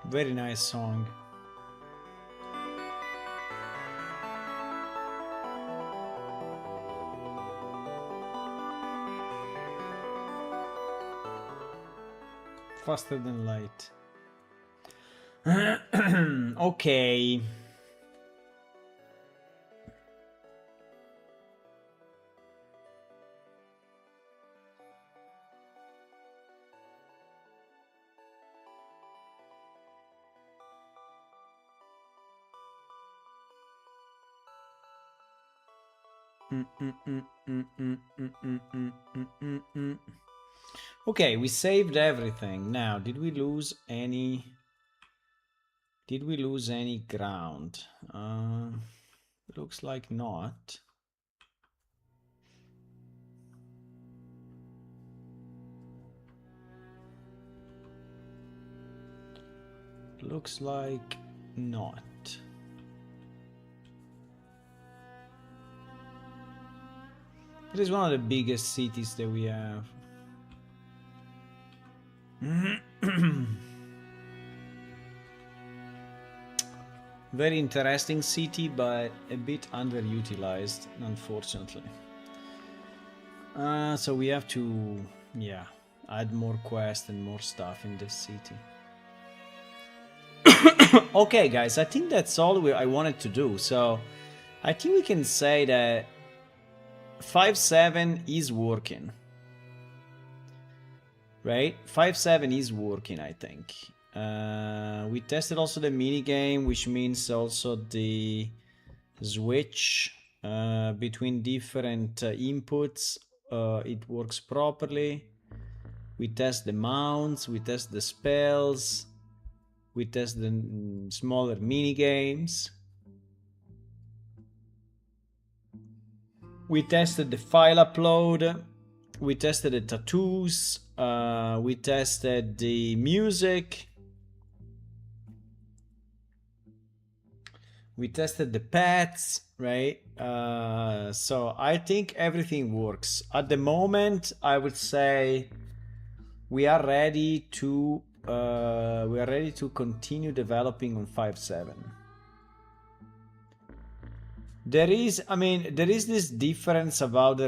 Very nice song. Faster than light. Okay. Okay, we saved everything. Now, did we lose any ground? Looks like not. Looks like not. It is one of the biggest cities that we have. Very interesting city, but a bit underutilized, unfortunately. So we have to, yeah, add more quests and more stuff in this city. Okay, guys, I think that's all I wanted to do. So I think we can say that 5.7 is working. Right? 5.7 is working, I think. We tested also the mini game, which means also the switch between different inputs. It works properly. We test the mounts, we test the spells, we test the smaller mini games. We tested the file upload. We tested the tattoos. We tested the music. We tested the pets, right? So I think everything works. At the moment, I would say we are ready to continue developing on 5.7. There is this difference about the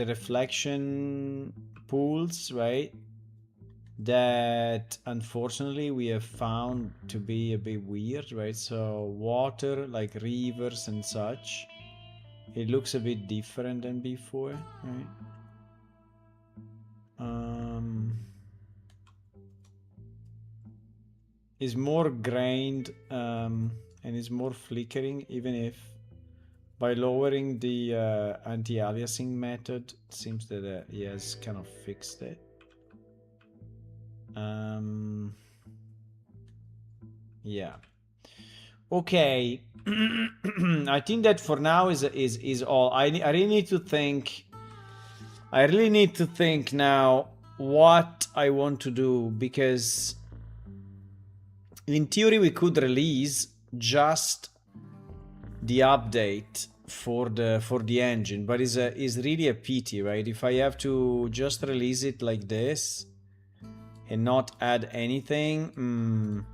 reflection pools, right? That unfortunately we have found to be a bit weird, right? So water, like rivers and such, it looks a bit different than before, right? Is more grained and is more flickering, even if by lowering the anti-aliasing method, it seems that he has kind of fixed it. Yeah. Okay. I think that for now is all. I really need to think. I really need to think now what I want to do, because in theory we could release just the update for the engine, but is really a pity, right? If I have to just release it like this and not add anything.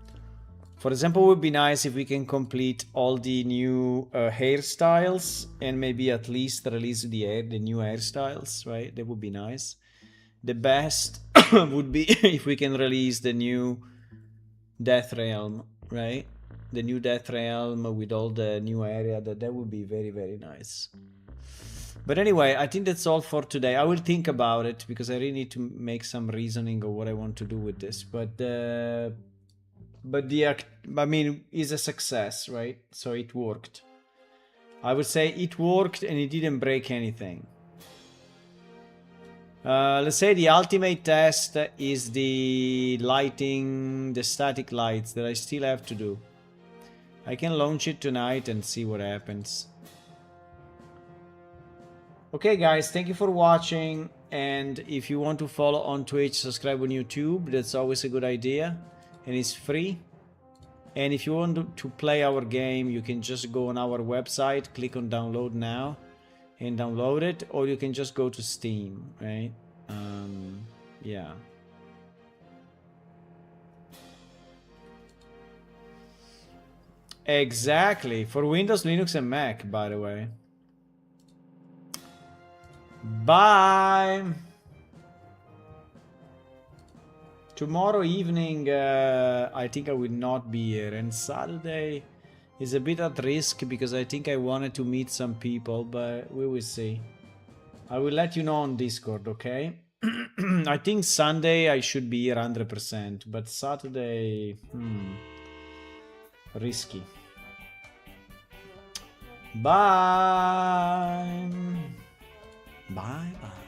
For example, it would be nice if we can complete all the new hairstyles and maybe at least release the new hairstyles, right? That would be nice. The best would be if we can release the new Death Realm, right? the new Death Realm with all the new area. That would be very, very nice. But anyway, I think that's all for today. I will think about it because I really need to make some reasoning of what I want to do with this. But I mean, it's a success, right? So it worked. I would say it worked and it didn't break anything. Let's say the ultimate test is the lighting, the static lights that I still have to do. I can launch it tonight and see what happens. Okay guys, thank you for watching, and if you want to follow on Twitch, subscribe on YouTube. That's always a good idea and it's free. And if you want to play our game, you can just go on our website, click on download now and download it, or you can just go to Steam, right? Yeah. Exactly, for Windows, Linux and Mac, by the way. Bye. Tomorrow evening, I think I will not be here, and Saturday is a bit at risk because I think I wanted to meet some people, but we will see. I will let you know on Discord, okay? I think Sunday I should be here 100%, but Saturday, risky. Bye. Bye bye.